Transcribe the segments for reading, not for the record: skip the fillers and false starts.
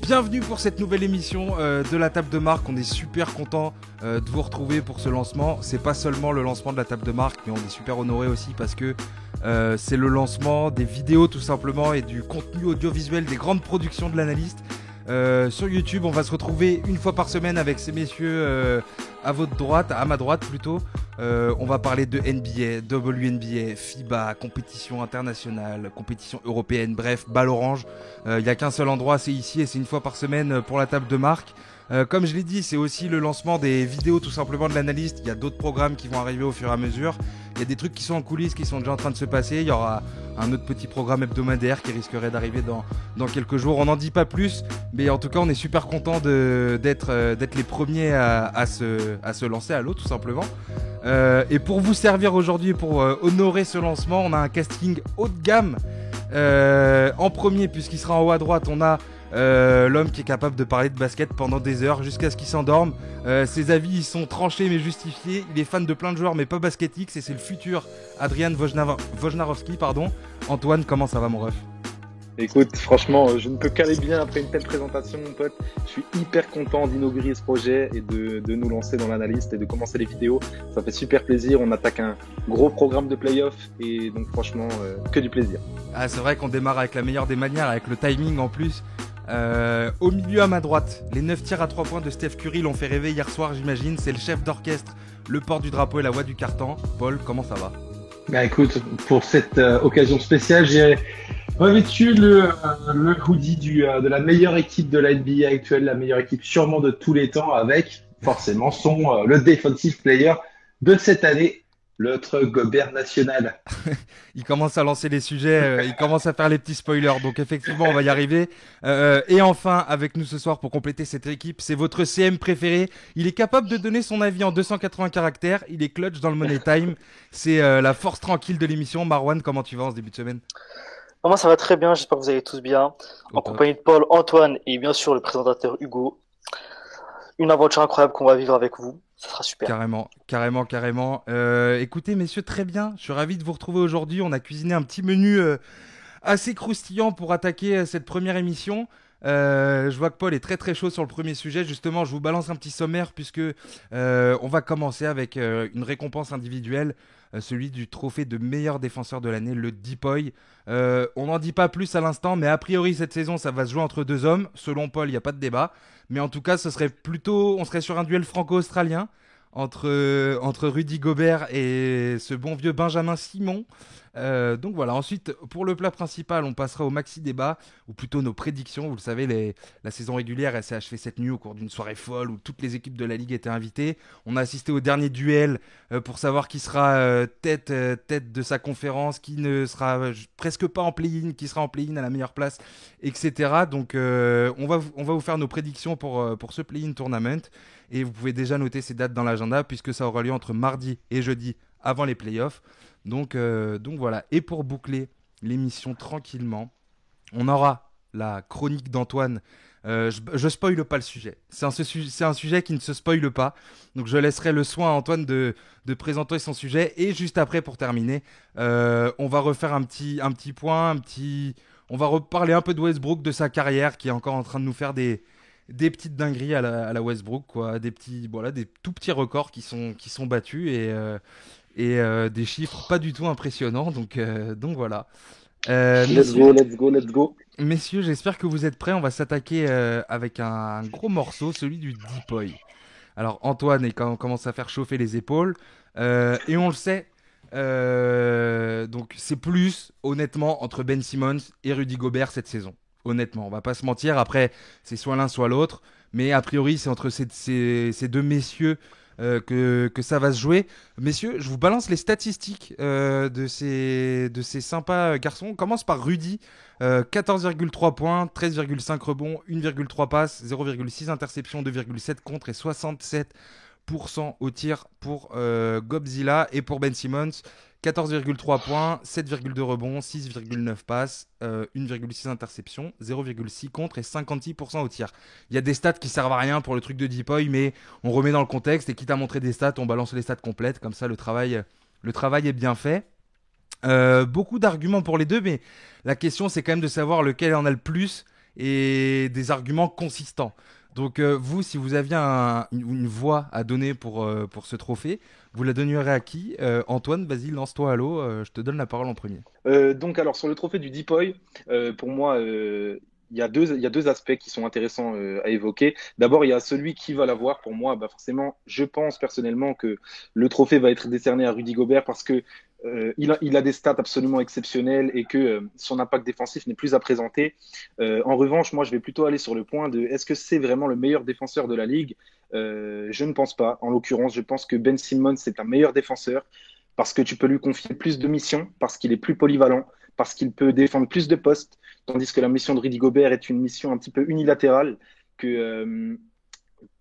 Bienvenue pour cette nouvelle émission de la table de marque. On est super content de vous retrouver pour ce lancement. C'est pas seulement le lancement de la table de marque, mais on est super honoré aussi parce que c'est le lancement des vidéos tout simplement et du contenu audiovisuel des grandes productions de l'analyste. Sur YouTube, on va se retrouver une fois par semaine avec ces messieurs à votre droite, à ma droite plutôt. On va parler de NBA, WNBA, FIBA, compétition internationale, compétition européenne, bref, balle orange. Il n'y a qu'un seul endroit, c'est ici et c'est une fois par semaine pour la table de marque. Comme je l'ai dit, c'est aussi le lancement des vidéos tout simplement de l'analyste. Il y a d'autres programmes qui vont arriver au fur et à mesure. Il y a des trucs qui sont en coulisses, qui sont déjà en train de se passer. Il y aura un autre petit programme hebdomadaire qui risquerait d'arriver dans quelques jours. On n'en dit pas plus, mais en tout cas, on est super content d'être les premiers à se lancer à l'eau tout simplement. Et pour vous servir aujourd'hui, pour honorer ce lancement, on a un casting haut de gamme. En premier, puisqu'il sera en haut à droite, on a l'homme qui est capable de parler de basket pendant des heures jusqu'à ce qu'il s'endorme. Ses avis ils sont tranchés mais justifiés. Il est fan de plein de joueurs mais pas basketix et c'est le futur Adrian Wojnarowski. Antoine, comment ça va mon ref? Écoute, franchement, je ne peux qu'aller bien après une telle présentation, mon pote. Je suis hyper content d'inaugurer ce projet et de nous lancer dans l'analyste et de commencer les vidéos. Ça fait super plaisir. On attaque un gros programme de playoff et donc franchement, que du plaisir. Ah, c'est vrai qu'on démarre avec la meilleure des manières, avec le timing en plus. Au milieu à ma droite, les 9 tirs à 3 points de Steph Curry l'ont fait rêver hier soir, j'imagine. C'est le chef d'orchestre, le port du drapeau et la voix du carton. Paul, comment ça va? Bah écoute, pour cette occasion spéciale, j'ai revêtu le hoodie de la meilleure équipe de la NBA actuelle, la meilleure équipe sûrement de tous les temps, avec forcément le defensive player de cette année, notre Gobert national. Il commence à lancer les sujets, il commence à faire les petits spoilers, donc effectivement on va y arriver. Et enfin, avec nous ce soir pour compléter cette équipe, c'est votre CM préféré. Il est capable de donner son avis en 280 caractères, il est clutch dans le Money Time. C'est la force tranquille de l'émission. Marwan, comment tu vas en ce début de semaine? Moi, ça va très bien, j'espère que vous allez tous bien. En compagnie de Paul, Antoine et bien sûr le présentateur Hugo. Une aventure incroyable qu'on va vivre avec vous. Ça sera super. Carrément. Écoutez, messieurs, très bien. Je suis ravi de vous retrouver aujourd'hui. On a cuisiné un petit menu assez croustillant pour attaquer cette première émission. Je vois que Paul est très très chaud sur le premier sujet. Justement, je vous balance un petit sommaire puisque on va commencer avec une récompense individuelle, celui du trophée de meilleur défenseur de l'année, le Deepoy. On n'en dit pas plus à l'instant, mais a priori cette saison, ça va se jouer entre deux hommes. Selon Paul, il n'y a pas de débat. Mais en tout cas, on serait sur un duel franco-australien entre Rudy Gobert et ce bon vieux Benjamin Simon. Donc voilà, ensuite pour le plat principal on passera au maxi débat ou plutôt nos prédictions. Vous le savez, la saison régulière elle s'est achevée cette nuit au cours d'une soirée folle où toutes les équipes de la ligue étaient invitées. On a assisté au dernier duel pour savoir qui sera tête de sa conférence, qui ne sera presque pas en play-in, qui sera en play-in à la meilleure place, etc. Donc on va vous faire nos prédictions pour ce play-in tournament et vous pouvez déjà noter ces dates dans l'agenda puisque ça aura lieu entre mardi et jeudi avant les playoffs. Donc voilà, et pour boucler l'émission tranquillement, on aura la chronique d'Antoine. Je spoile pas le sujet, c'est un sujet qui ne se spoile pas, donc je laisserai le soin à Antoine de présenter son sujet. Et juste après, pour terminer, on va refaire un petit point, on va reparler un peu de Westbrook, de sa carrière, qui est encore en train de nous faire des petites dingueries à la Westbrook, quoi, des tout petits records qui sont battus et des chiffres pas du tout impressionnants, donc voilà. Let's go. Messieurs, j'espère que vous êtes prêts. On va s'attaquer avec un gros morceau, celui du Deepoy. Alors Antoine commence à faire chauffer les épaules et on le sait. Donc c'est plus honnêtement entre Ben Simmons et Rudy Gobert cette saison. Honnêtement, on va pas se mentir. Après, c'est soit l'un soit l'autre, mais a priori c'est entre ces deux messieurs que ça va se jouer. Messieurs, je vous balance les statistiques de ces sympas garçons. On commence par Rudy, 14,3 points, 13,5 rebonds, 1,3 passes, 0,6 interceptions, 2,7 contre et 67% au tir pour Gobzilla. Et pour Ben Simmons, 14,3 points, 7,2 rebonds, 6,9 passes, 1,6 interceptions, 0,6 contre et 56% au tir. Il y a des stats qui servent à rien pour le truc de Deepoy, mais on remet dans le contexte et quitte à montrer des stats, on balance les stats complètes, comme ça le travail est bien fait. Beaucoup d'arguments pour les deux, mais la question c'est quand même de savoir lequel en a le plus et des arguments consistants. Donc vous, si vous aviez une voix à donner pour ce trophée, vous la donnerez à qui? Antoine, vas-y, lance-toi à l'eau, je te donne la parole en premier. Donc, alors, sur le trophée du Deepoy, pour moi, il y a deux aspects qui sont intéressants à évoquer. D'abord, il y a celui qui va l'avoir. Pour moi, bah, forcément, je pense personnellement que le trophée va être décerné à Rudy Gobert parce que il a des stats absolument exceptionnelles et que son impact défensif n'est plus à présenter. En revanche, moi, je vais plutôt aller sur le point de est-ce que c'est vraiment le meilleur défenseur de la ligue? Je ne pense pas. En l'occurrence, je pense que Ben Simmons est un meilleur défenseur parce que tu peux lui confier plus de missions, parce qu'il est plus polyvalent, parce qu'il peut défendre plus de postes, tandis que la mission de Rudy Gobert est une mission un petit peu unilatérale, que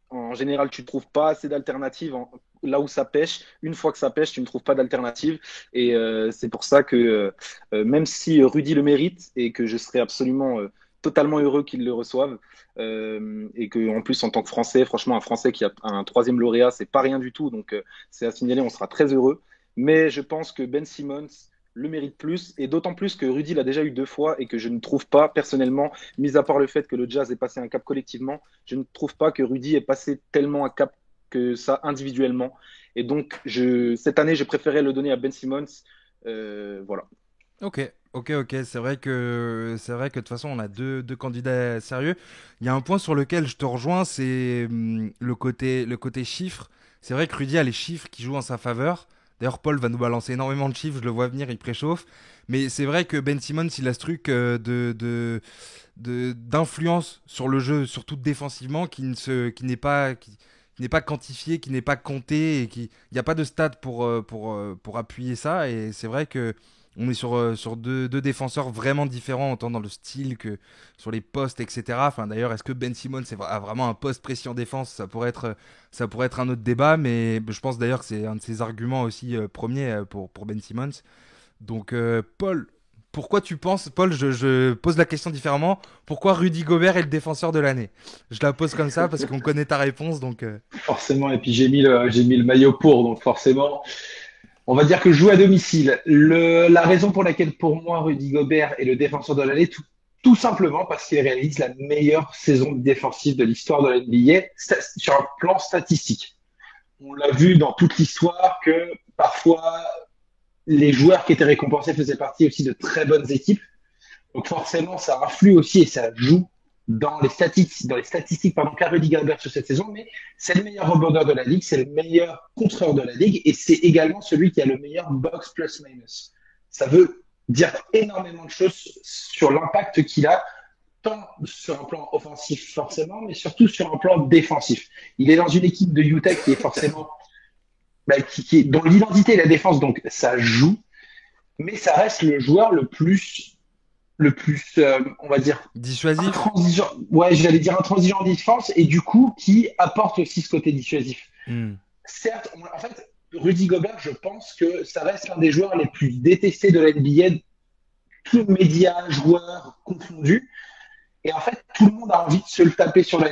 en général tu ne trouves pas assez d'alternatives là où ça pêche. Une fois que ça pêche, tu ne trouves pas d'alternative. Et c'est pour ça que même si Rudy le mérite et que je serais absolument totalement heureux qu'il le reçoive, et que en plus en tant que Français, franchement un Français qui a un troisième lauréat, c'est pas rien du tout, donc c'est à signaler, on sera très heureux. Mais je pense que Ben Simmons le mérite plus, et d'autant plus que Rudy l'a déjà eu 2 fois et que je ne trouve pas, personnellement, mis à part le fait que le Jazz ait passé un cap collectivement, je ne trouve pas que Rudy ait passé tellement un cap que ça individuellement. Et donc, cette année, je préférais le donner à Ben Simmons. Voilà. Ok, ok. C'est vrai que de toute façon, on a deux candidats sérieux. Il y a un point sur lequel je te rejoins, c'est le côté chiffres. C'est vrai que Rudy a les chiffres qui jouent en sa faveur. D'ailleurs, Paul va nous balancer énormément de chiffres, je le vois venir, il préchauffe. Mais c'est vrai que Ben Simmons, il a ce truc d'influence sur le jeu, surtout défensivement, qui n'est pas quantifié, qui n'est pas compté, et il n'y a pas de stats pour appuyer ça. Et c'est vrai que on est sur deux défenseurs vraiment différents, autant dans le style que sur les postes, etc. Enfin, d'ailleurs, est-ce que Ben Simmons a vraiment un poste précis en défense? Ça pourrait être un autre débat, mais je pense d'ailleurs que c'est un de ses arguments aussi premiers pour Ben Simmons. Donc, Paul, pourquoi tu penses, Paul, je pose la question différemment, pourquoi Rudy Gobert est le défenseur de l'année? Je la pose comme ça parce qu'on connaît ta réponse, donc... Forcément, et puis j'ai mis le maillot pour, donc forcément, on va dire que je joue à domicile. La raison pour laquelle pour moi Rudy Gobert est le défenseur de l'année, tout simplement parce qu'il réalise la meilleure saison défensive de l'histoire de la NBA sur un plan statistique. On l'a vu dans toute l'histoire que parfois les joueurs qui étaient récompensés faisaient partie aussi de très bonnes équipes. Donc forcément, ça influe aussi et ça joue dans les statistiques qu'a Rudy Gobert sur cette saison, mais c'est le meilleur rebondeur de la ligue, c'est le meilleur contreur de la ligue et c'est également celui qui a le meilleur box plus minus. Ça veut dire énormément de choses sur l'impact qu'il a, tant sur un plan offensif forcément, mais surtout sur un plan défensif. Il est dans une équipe de Utah qui est forcément dont l'identité est la défense, donc ça joue, mais ça reste le joueur le plus, on va dire, Dissuasif? intransigeant. Ouais, j'allais dire intransigeant en défense et du coup qui apporte aussi ce côté dissuasif. Hmm. Certes, en fait, Rudy Gobert, je pense que ça reste l'un des joueurs les plus détestés de la NBA, tous médias, joueurs confondus. Et en fait, tout le monde a envie de se le taper sur la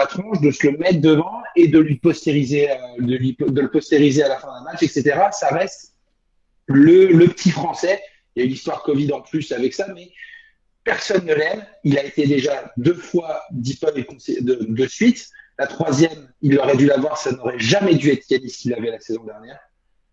tronche, de se le mettre devant et de lui postériser, de le postériser à la fin d'un match, etc. Ça reste le petit Français. Il y a eu l'histoire Covid en plus avec ça, mais personne ne l'aime. Il a été déjà 2 fois Deepoy de suite. La troisième, il aurait dû l'avoir, ça n'aurait jamais dû être Giannis s'il l'avait la saison dernière.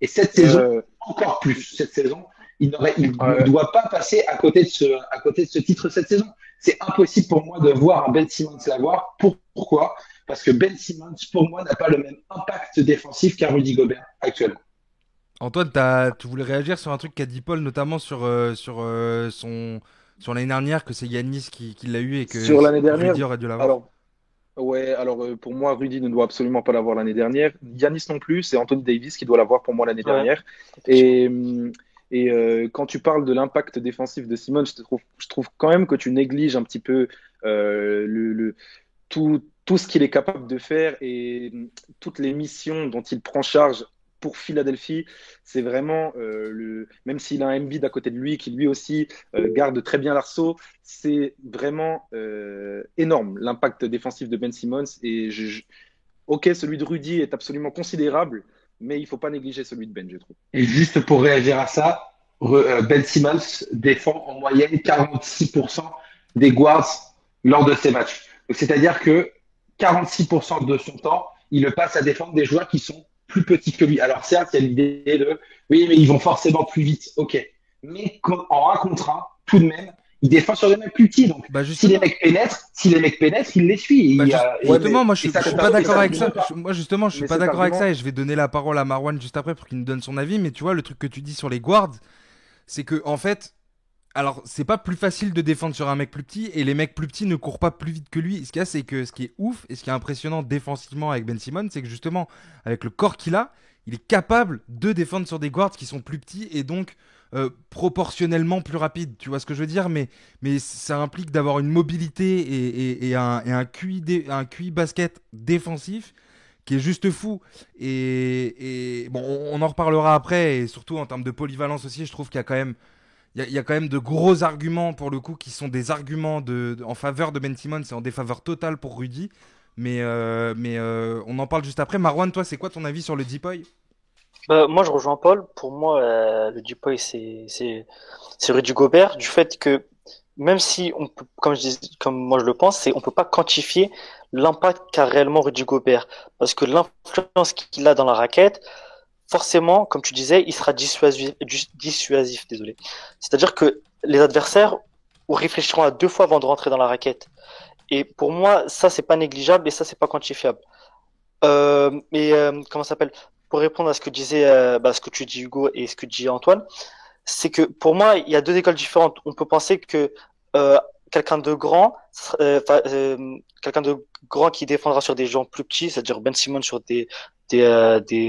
Et cette saison, encore plus. Cette saison, il ne doit pas passer à côté de ce titre cette saison. C'est impossible pour moi de voir un Ben Simmons l'avoir. Pourquoi? Parce que Ben Simmons, pour moi, n'a pas le même impact défensif qu'un Rudy Gobert actuellement. Antoine, tu voulais réagir sur un truc qu'a dit Paul, notamment sur l'année dernière, que c'est Yanis qui l'a eu et que Sur l'année dernière, Rudy aurait dû l'avoir. alors, ouais, alors pour moi, Rudy ne doit absolument pas l'avoir l'année dernière. Giannis non plus, c'est Anthony Davis qui doit l'avoir pour moi l'année dernière. Et, quand tu parles de l'impact défensif de Simmons, je trouve quand même que tu négliges un petit peu tout ce qu'il est capable de faire et toutes les missions dont il prend charge pour Philadelphie. C'est vraiment, même s'il a un Embiid à côté de lui qui lui aussi garde très bien l'arceau, c'est vraiment énorme l'impact défensif de Ben Simmons. Et ok, celui de Rudy est absolument considérable, mais il ne faut pas négliger celui de Ben, je trouve. Et juste pour réagir à ça, Ben Simmons défend en moyenne 46% des guards lors de ces matchs. Donc, c'est-à-dire que 46% de son temps, il le passe à défendre des joueurs qui sont plus petits que lui. Alors certes, il y a l'idée de oui, mais ils vont forcément plus vite. Ok. Mais en un contre un, tout de même, il défend sur des mecs plus petits. Donc Bah si les justement, mecs pénètrent, il les suit. bah, Ouais, justement, moi je Et ça, suis c'est pas pas, et d'accord ça, avec c'est ça. pas. Moi justement, je suis mais pas cet d'accord avec ça argument, et je vais donner la parole à Marwan juste après pour qu'il nous donne son avis. Mais tu vois, le truc que tu dis sur les guards, c'est que en fait, alors c'est pas plus facile de défendre sur un mec plus petit et les mecs plus petits ne courent pas plus vite que lui. Ce qu'il y a, c'est que ce qui est ouf et ce qui est impressionnant défensivement avec Ben Simmons, c'est que justement, avec le corps qu'il a, il est capable de défendre sur des guards qui sont plus petits et donc proportionnellement plus rapides. Tu vois ce que je veux dire? Mais ça implique d'avoir une mobilité et un un QI basket défensif qui est juste fou. Et bon, on en reparlera après, et surtout en termes de polyvalence aussi, je trouve qu'il y a quand même, il y a quand même de gros arguments pour le coup qui sont des arguments en faveur de Ben Simmons et en défaveur totale pour Rudy. Mais on en parle juste après. Marwan, toi, c'est quoi ton avis sur le Deepoy? Bah, moi, je rejoins Paul. Pour moi, le Dupoy, c'est Rudy Gobert, du fait que même si on peut, comme moi je le pense, on peut pas quantifier l'impact qu'a réellement Rudy Gobert, parce que l'influence qu'il a dans la raquette, forcément, comme tu disais, il sera dissuasif, désolé. C'est-à-dire que les adversaires réfléchiront à deux fois avant de rentrer dans la raquette. Et pour moi, ça, c'est pas négligeable et ça, c'est pas quantifiable. Comment ça s'appelle? Pour répondre à ce que disait, ce que tu dis Hugo et ce que dit Antoine, c'est que pour moi, il y a deux écoles différentes. On peut penser que euh, quelqu'un de grand, quelqu'un de grand qui défendra sur des gens plus petits, c'est-à-dire Ben Simmons sur des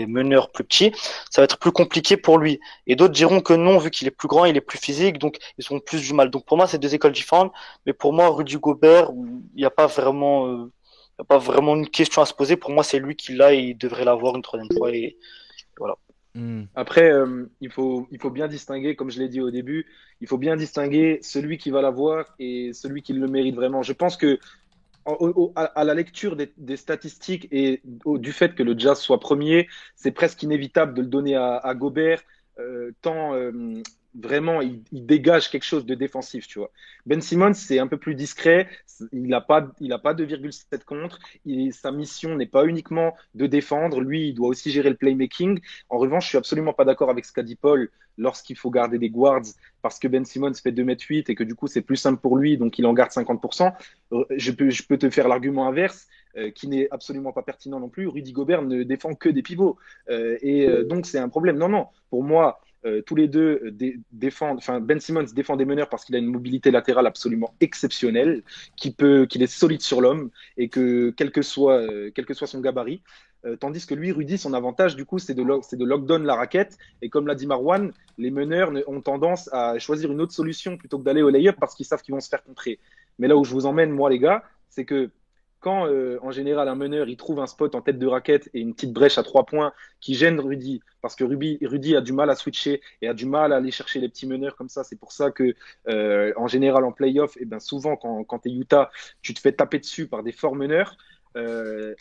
meneurs plus petits, ça va être plus compliqué pour lui. Et d'autres diront que non, vu qu'il est plus grand, il est plus physique, donc ils ont plus du mal. Donc pour moi, c'est deux écoles différentes. Mais pour moi, Rudy Gobert, il n'y a pas vraiment, il y a pas vraiment une question à se poser. Pour moi, c'est lui qui l'a et il devrait l'avoir une troisième fois. Et voilà. Hmm. après, il faut bien distinguer, comme je l'ai dit au début, il faut bien distinguer celui qui va l'avoir et celui qui le mérite vraiment. Je pense que à la lecture des statistiques et du fait que le Jazz soit premier, c'est presque inévitable de le donner à Gobert, tant vraiment il dégage quelque chose de défensif, tu vois. Ben Simmons, c'est un peu plus discret, il a pas 2,7 contre, sa mission n'est pas uniquement de défendre, lui, il doit aussi gérer le playmaking. En revanche, je suis absolument pas d'accord avec ce qu'a dit Paul lorsqu'il faut garder des guards parce que Ben Simmons fait 2,8 m et que du coup c'est plus simple pour lui, donc il en garde 50%. Je peux te faire l'argument inverse, qui n'est absolument pas pertinent non plus. Rudy Gobert ne défend que des pivots. Donc c'est un problème. Non, non. Pour moi, tous les deux défendent. Enfin, Ben Simmons défend des meneurs parce qu'il a une mobilité latérale absolument exceptionnelle, qu'il est solide sur l'homme et que quel que soit son gabarit. Tandis que lui, Rudy, son avantage, du coup, c'est de lockdown la raquette. Et comme l'a dit Marwan, les meneurs ont tendance à choisir une autre solution plutôt que d'aller au lay-up parce qu'ils savent qu'ils vont se faire contrer. Mais là où je vous emmène, moi, les gars, c'est que quand, en général, un meneur, il trouve un spot en tête de raquette et une petite brèche à 3 points qui gêne Rudy, parce que Rudy a du mal à switcher et a du mal à aller chercher les petits meneurs comme ça. C'est pour ça que, en général, en playoff, et ben souvent, quand tu es Utah, tu te fais taper dessus par des forts meneurs. Euh,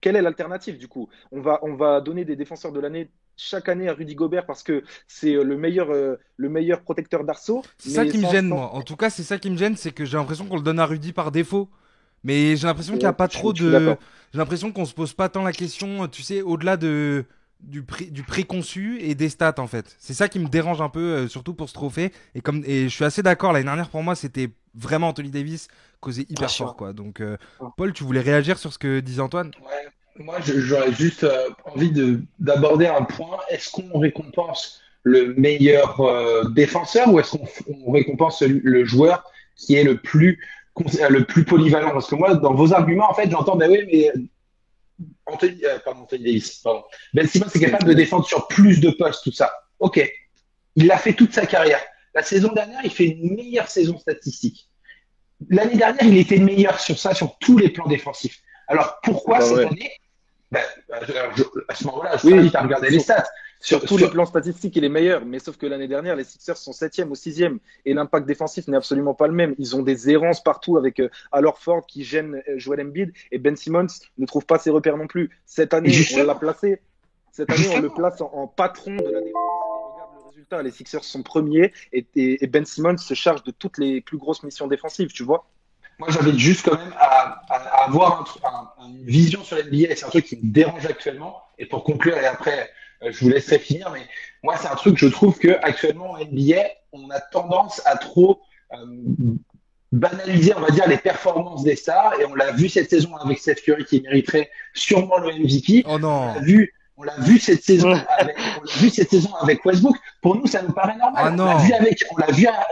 Quelle est l'alternative, du coup? On va donner des défenseurs de l'année chaque année à Rudy Gobert parce que c'est le meilleur protecteur d'arceau, C'est ça mais qui me gêne, moi. En tout cas, c'est ça qui me gêne, c'est que j'ai l'impression qu'on le donne à Rudy par défaut. Mais j'ai l'impression qu'il n'y a pas trop je suis de. d'accord. J'ai l'impression qu'on se pose pas tant la question, tu sais, au-delà du préconçu et des stats, en fait. C'est ça qui me dérange un peu, surtout pour ce trophée. Et je suis assez d'accord, l'année dernière, pour moi, c'était vraiment Anthony Davis causé Bien hyper fort, sûr. quoi. Donc, Paul, tu voulais réagir sur ce que disait Antoine? Ouais, moi, j'aurais juste envie d'aborder un point. Est-ce qu'on récompense le meilleur défenseur ou est-ce qu'on récompense le joueur qui est le plus polyvalent? Parce que moi, dans vos arguments, en fait, j'entends, ben oui, mais Anthony Davis, pardon. Ben Simmons est capable de défendre sur plus de postes, tout ça. Ok, il l'a fait toute sa carrière. La saison dernière, il fait une meilleure saison statistique. L'année dernière, il était meilleur sur ça, sur tous les plans défensifs. Alors C'est pourquoi pas cette vrai. année à ce moment-là, je Oui, t'invite à regarder les stats. sur tous les plans statistiques, il est meilleur. Mais sauf que l'année dernière, les Sixers sont septième ou sixième. Et l'impact défensif n'est absolument pas le même. Ils ont des errances partout avec Al Horford qui gêne Joel Embiid. Et Ben Simmons ne trouve pas ses repères non plus. Cette Et année, on l'a justement, placé. Cette année, on le justement, place en patron de la défense. Et regarde le résultat. Les Sixers sont premiers. Et Ben Simmons se charge de toutes les plus grosses missions défensives, tu vois. Moi, j'invite juste quand même à avoir une vision sur l'NBA. Et c'est un truc qui me dérange actuellement. Et pour conclure, et après, je vous laisserai finir. Mais moi, c'est un truc, je trouve que actuellement en NBA, on a tendance à trop banaliser, on va dire, les performances des stars. Et on l'a vu cette saison avec Steph Curry qui mériterait sûrement le MVP. Oh non. On l'a vu cette saison avec Westbrook. Pour nous, ça nous paraît normal. Ah non. On l'a vu avec.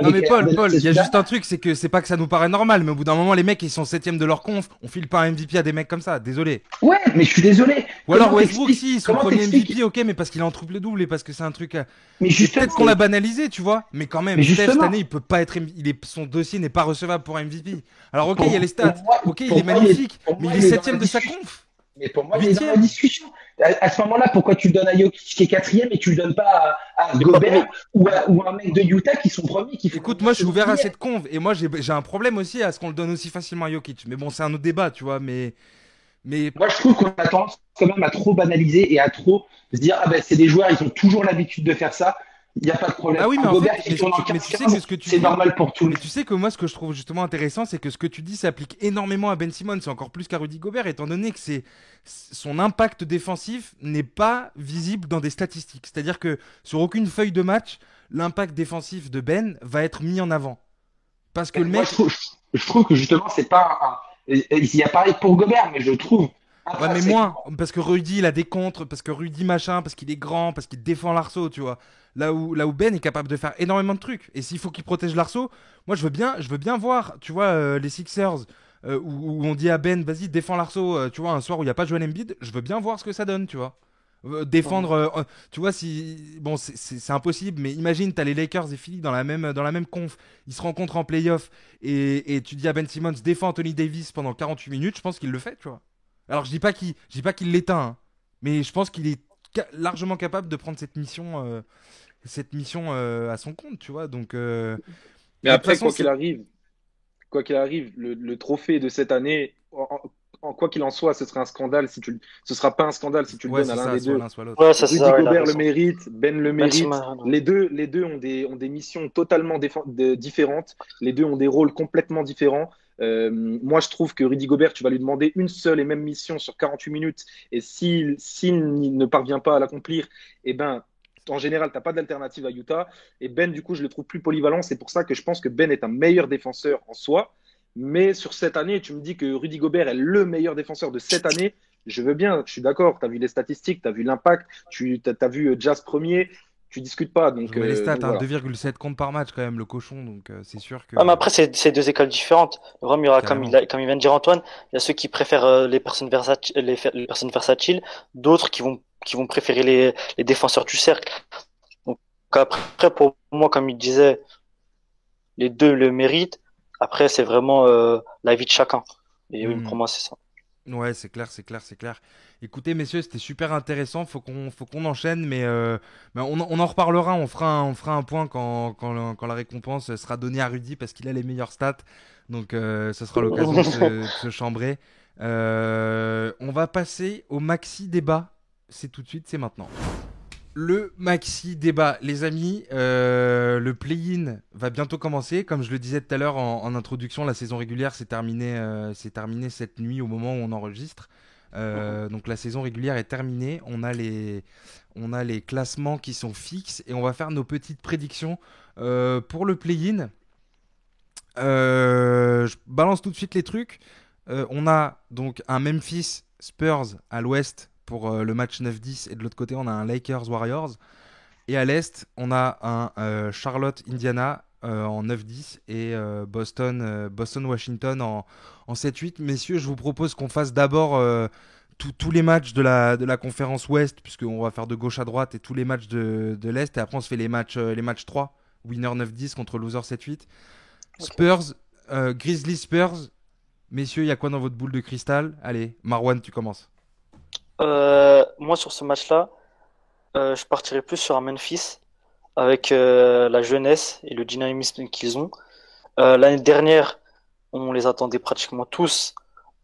Non mais Paul, avec il y a juste un truc, c'est que c'est pas que ça nous paraît normal, mais au bout d'un moment, les mecs, ils sont septième de leur conf, on file pas un MVP à des mecs comme ça, désolé. Ouais, mais je suis désolé. Ou alors Comment Westbrook, t'expliques- si, son comment premier t'expliques- MVP, ok, mais parce qu'il est en triple-double et parce que c'est un truc. Mais Et justement, peut-être qu'on l'a banalisé, tu vois, mais quand même, Mais Steph, cette justement. année, il peut pas être. Son dossier n'est pas recevable pour MVP. Alors, ok, Pour- il y a les stats, pour moi- ok, il pour est moi, magnifique, pour mais moi, il est il est dans septième la de sa discussion. conf. Mais pour moi, il est dans la Huitième. discussion. À ce moment-là, pourquoi tu le donnes à Jokic qui est quatrième et tu le donnes pas à Mais Gobert ou à un mec de Utah qui sont premiers qui font Écoute, une moi, je suis saison ouvert à NBA. cette conf, et moi, j'ai un problème aussi à ce qu'on le donne aussi facilement à Jokic. Mais bon, c'est un autre débat, tu vois, mais Moi, je trouve qu'on a tendance quand même à trop banaliser et à trop se dire ah ben c'est des joueurs, ils ont toujours l'habitude de faire ça. Il n'y a pas de problème. ah oui, mais Un en Gobert fait, qui tourne en mais tu sais 15-15, que ce que tu c'est dis, normal pour tout le mais monde. tu sais que moi, ce que je trouve justement intéressant, c'est que ce que tu dis s'applique énormément à Ben Simmons, c'est encore plus qu'à Rudy Gobert, étant donné que son impact défensif n'est pas visible dans des statistiques. C'est-à-dire que sur aucune feuille de match, l'impact défensif de Ben va être mis en avant. Parce que le Moi, mec, je trouve que justement, c'est pas il y a pareil pour Gobert, mais je trouve ouais, mais moins. intrinsèquement. Parce que Rudy, il a des contres, parce que Rudy machin, parce qu'il est grand, parce qu'il défend l'arceau, tu vois. Là où Ben est capable de faire énormément de trucs. Et s'il faut qu'il protège l'arceau, moi je veux bien voir, tu vois, les Sixers, où on dit à Ben, vas-y, défends l'arceau, tu vois, un soir où il n'y a pas Joel Embiid, je veux bien voir ce que ça donne, tu vois. Défendre, tu vois, si. Bon, c'est impossible, mais imagine, t'as les Lakers et Philly dans la même conf, ils se rencontrent en playoff, et tu dis à Ben Simmons, défends Anthony Davis pendant 48 minutes, je pense qu'il le fait, tu vois. Alors je dis pas qu'il l'éteint, hein, mais je pense qu'il est largement capable de prendre cette mission à son compte, tu vois. Donc, Mais et de toute après, façon, quoi qu'il arrive, le trophée de cette année, quoi qu'il en soit, ce sera pas un scandale si tu le ouais, donnes à c'est l'un ça, des soit deux. l'un soit l'autre. Ouais, ça, c'est Rudy ça, ouais, il a Gobert le raison. mérite, Ben le Ben mérite. Simmons, non. Les deux ont des missions totalement différentes. Les deux ont des rôles complètement différents. Moi, je trouve que Rudy Gobert, tu vas lui demander une seule et même mission sur 48 minutes. Et s'il ne parvient pas à l'accomplir, eh ben, en général, tu n'as pas d'alternative à Utah. Et Ben, du coup, je le trouve plus polyvalent. C'est pour ça que je pense que Ben est un meilleur défenseur en soi. Mais sur cette année, tu me dis que Rudy Gobert est le meilleur défenseur de cette année. Je veux bien, je suis d'accord. Tu as vu les statistiques, tu as vu l'impact, tu as vu Jazz premier, tu discutes pas. Je vois les stats, Donc hein, voilà. 2,7 comptes par match quand même, le cochon, donc c'est sûr que Ouais, mais après, c'est deux écoles différentes. Vraiment, il y aura, carrément. comme il vient de dire Antoine, il y a ceux qui préfèrent les personnes versatiles, d'autres qui vont préférer les défenseurs du cercle. Donc après, pour moi, comme il disait, les deux le méritent. Après, c'est vraiment l'avis de chacun. Et oui, Hmm. pour moi, c'est ça. Ouais, c'est clair, c'est clair, c'est clair. Écoutez, messieurs, c'était super intéressant. Faut qu'on enchaîne, mais on en reparlera. On fera un point quand la récompense sera donnée à Rudy parce qu'il a les meilleures stats. Donc, ce sera l'occasion de se chambrer. On va passer au maxi débat. C'est tout de suite, c'est maintenant. Le maxi débat, les amis, le play-in va bientôt commencer. Comme je le disais tout à l'heure en introduction, la saison régulière s'est terminée cette nuit au moment où on enregistre. Donc la saison régulière est terminée. On a les classements qui sont fixes et on va faire nos petites prédictions pour le play-in. Je balance tout de suite les trucs. On a donc un Memphis Spurs à l'ouest pour le match 9-10 et de l'autre côté on a un Lakers Warriors et à l'est on a un Charlotte Indiana en 9-10 et Boston Washington en 7-8. Messieurs, je vous propose qu'on fasse d'abord tous les matchs de la conférence ouest puisqu'on va faire de gauche à droite et tous les matchs de l'est et après on se fait les matchs 3 winner 9-10 contre loser 7-8. Spurs, Grizzlies Spurs. Messieurs, il y a quoi dans votre boule de cristal? Allez, Marwan, tu commences. Moi, sur ce match-là, je partirais plus sur un Memphis avec la jeunesse et le dynamisme qu'ils ont. L'année dernière, on les attendait pratiquement tous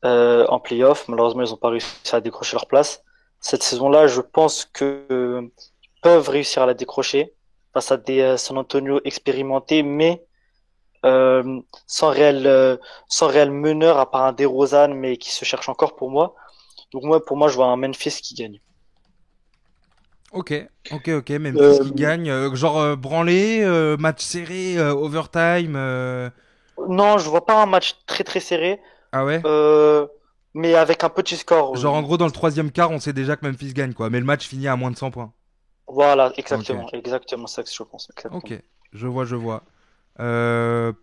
en playoff. Malheureusement, ils n'ont pas réussi à décrocher leur place. Cette saison-là, je pense que peuvent réussir à la décrocher face à des San Antonio expérimentés, mais sans sans réel meneur à part un DeRozan, mais qui se cherche encore pour moi. Donc moi, pour moi, je vois un Memphis qui gagne. Ok, ok. Memphis Euh, qui gagne, genre branlé, match serré, overtime. non, je vois pas un match très très serré, Ah ouais? euh, mais avec un petit score. Genre en gros dans le troisième quart, on sait déjà que Memphis gagne quoi, mais le match finit à moins de 100 points. Voilà, Ok, exactement ça que je pense. ok, Exactement. je vois.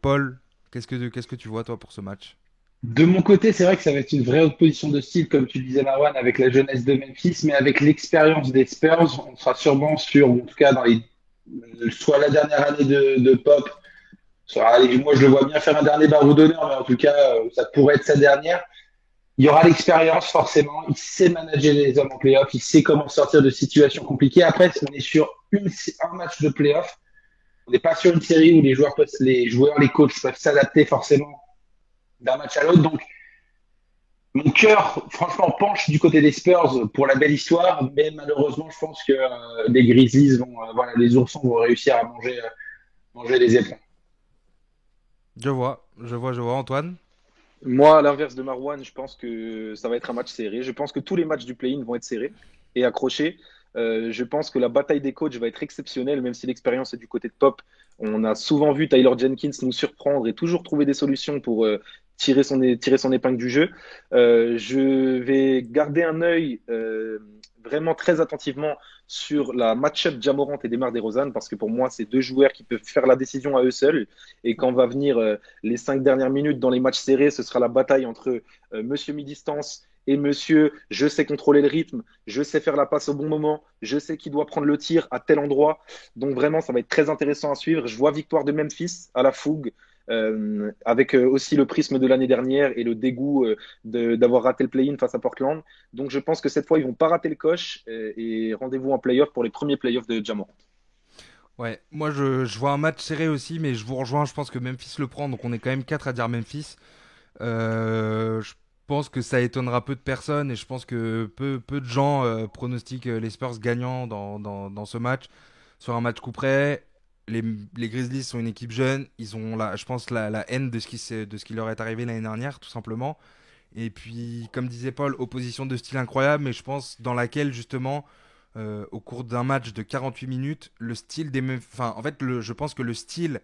Paul, qu'est-ce que tu vois toi pour ce match? De mon côté, c'est vrai que ça va être une vraie opposition de style, comme tu disais, Marwan, avec la jeunesse de Memphis, mais avec l'expérience des Spurs, on sera sûrement sur, ou en tout cas dans les, soit la dernière année de Pop, soit, allez, moi je le vois bien faire un dernier barreau d'honneur, mais en tout cas, ça pourrait être sa dernière. Il y aura l'expérience forcément, il sait manager les hommes en playoff, il sait comment sortir de situations compliquées. Après, on est sur un match de playoff, on n'est pas sur une série où les joueurs, les coachs peuvent s'adapter forcément d'un match à l'autre. Donc, mon cœur, franchement, penche du côté des Spurs pour la belle histoire, mais malheureusement, je pense que les Grizzlies voilà, les oursons vont réussir à manger les éponges. Je vois, Antoine. Moi, à l'inverse de Marwan, je pense que ça va être un match serré. Je pense que tous les matchs du play-in vont être serrés et accrochés. Je pense que la bataille des coachs va être exceptionnelle, même si l'expérience est du côté de Pop. On a souvent vu Tyler Jenkins nous surprendre et toujours trouver des solutions pour tirer son épingle du jeu. Je vais garder un œil vraiment très attentivement sur la match-up Jamorant et Demar DeRozan parce que pour moi, c'est deux joueurs qui peuvent faire la décision à eux seuls. Et quand va venir les 5 dernières minutes dans les matchs serrés, ce sera la bataille entre Monsieur Mi-Distance et Monsieur je sais contrôler le rythme, je sais faire la passe au bon moment, je sais qui doit prendre le tir à tel endroit. Donc vraiment, ça va être très intéressant à suivre. Je vois victoire de Memphis à la fougue. Avec aussi le prisme de l'année dernière et le dégoût d'avoir raté le play-in face à Portland. Donc je pense que cette fois, ils vont pas rater le coche et rendez-vous en play-off pour les premiers play-offs de Jamorant. Ouais, moi je vois un match serré aussi, mais je vous rejoins, je pense que Memphis le prend, donc on est quand même 4 à dire Memphis. Je pense que ça étonnera peu de personnes et je pense que peu de gens pronostiquent les Spurs gagnants dans ce match. Sur un match coup près, les Grizzlies sont une équipe jeune, ils ont je pense la haine de ce qui leur est arrivé l'année dernière, tout simplement. Et puis, comme disait Paul, opposition de style incroyable, mais je pense dans laquelle justement, au cours d'un match de 48 minutes, le style enfin, en fait, je pense que le style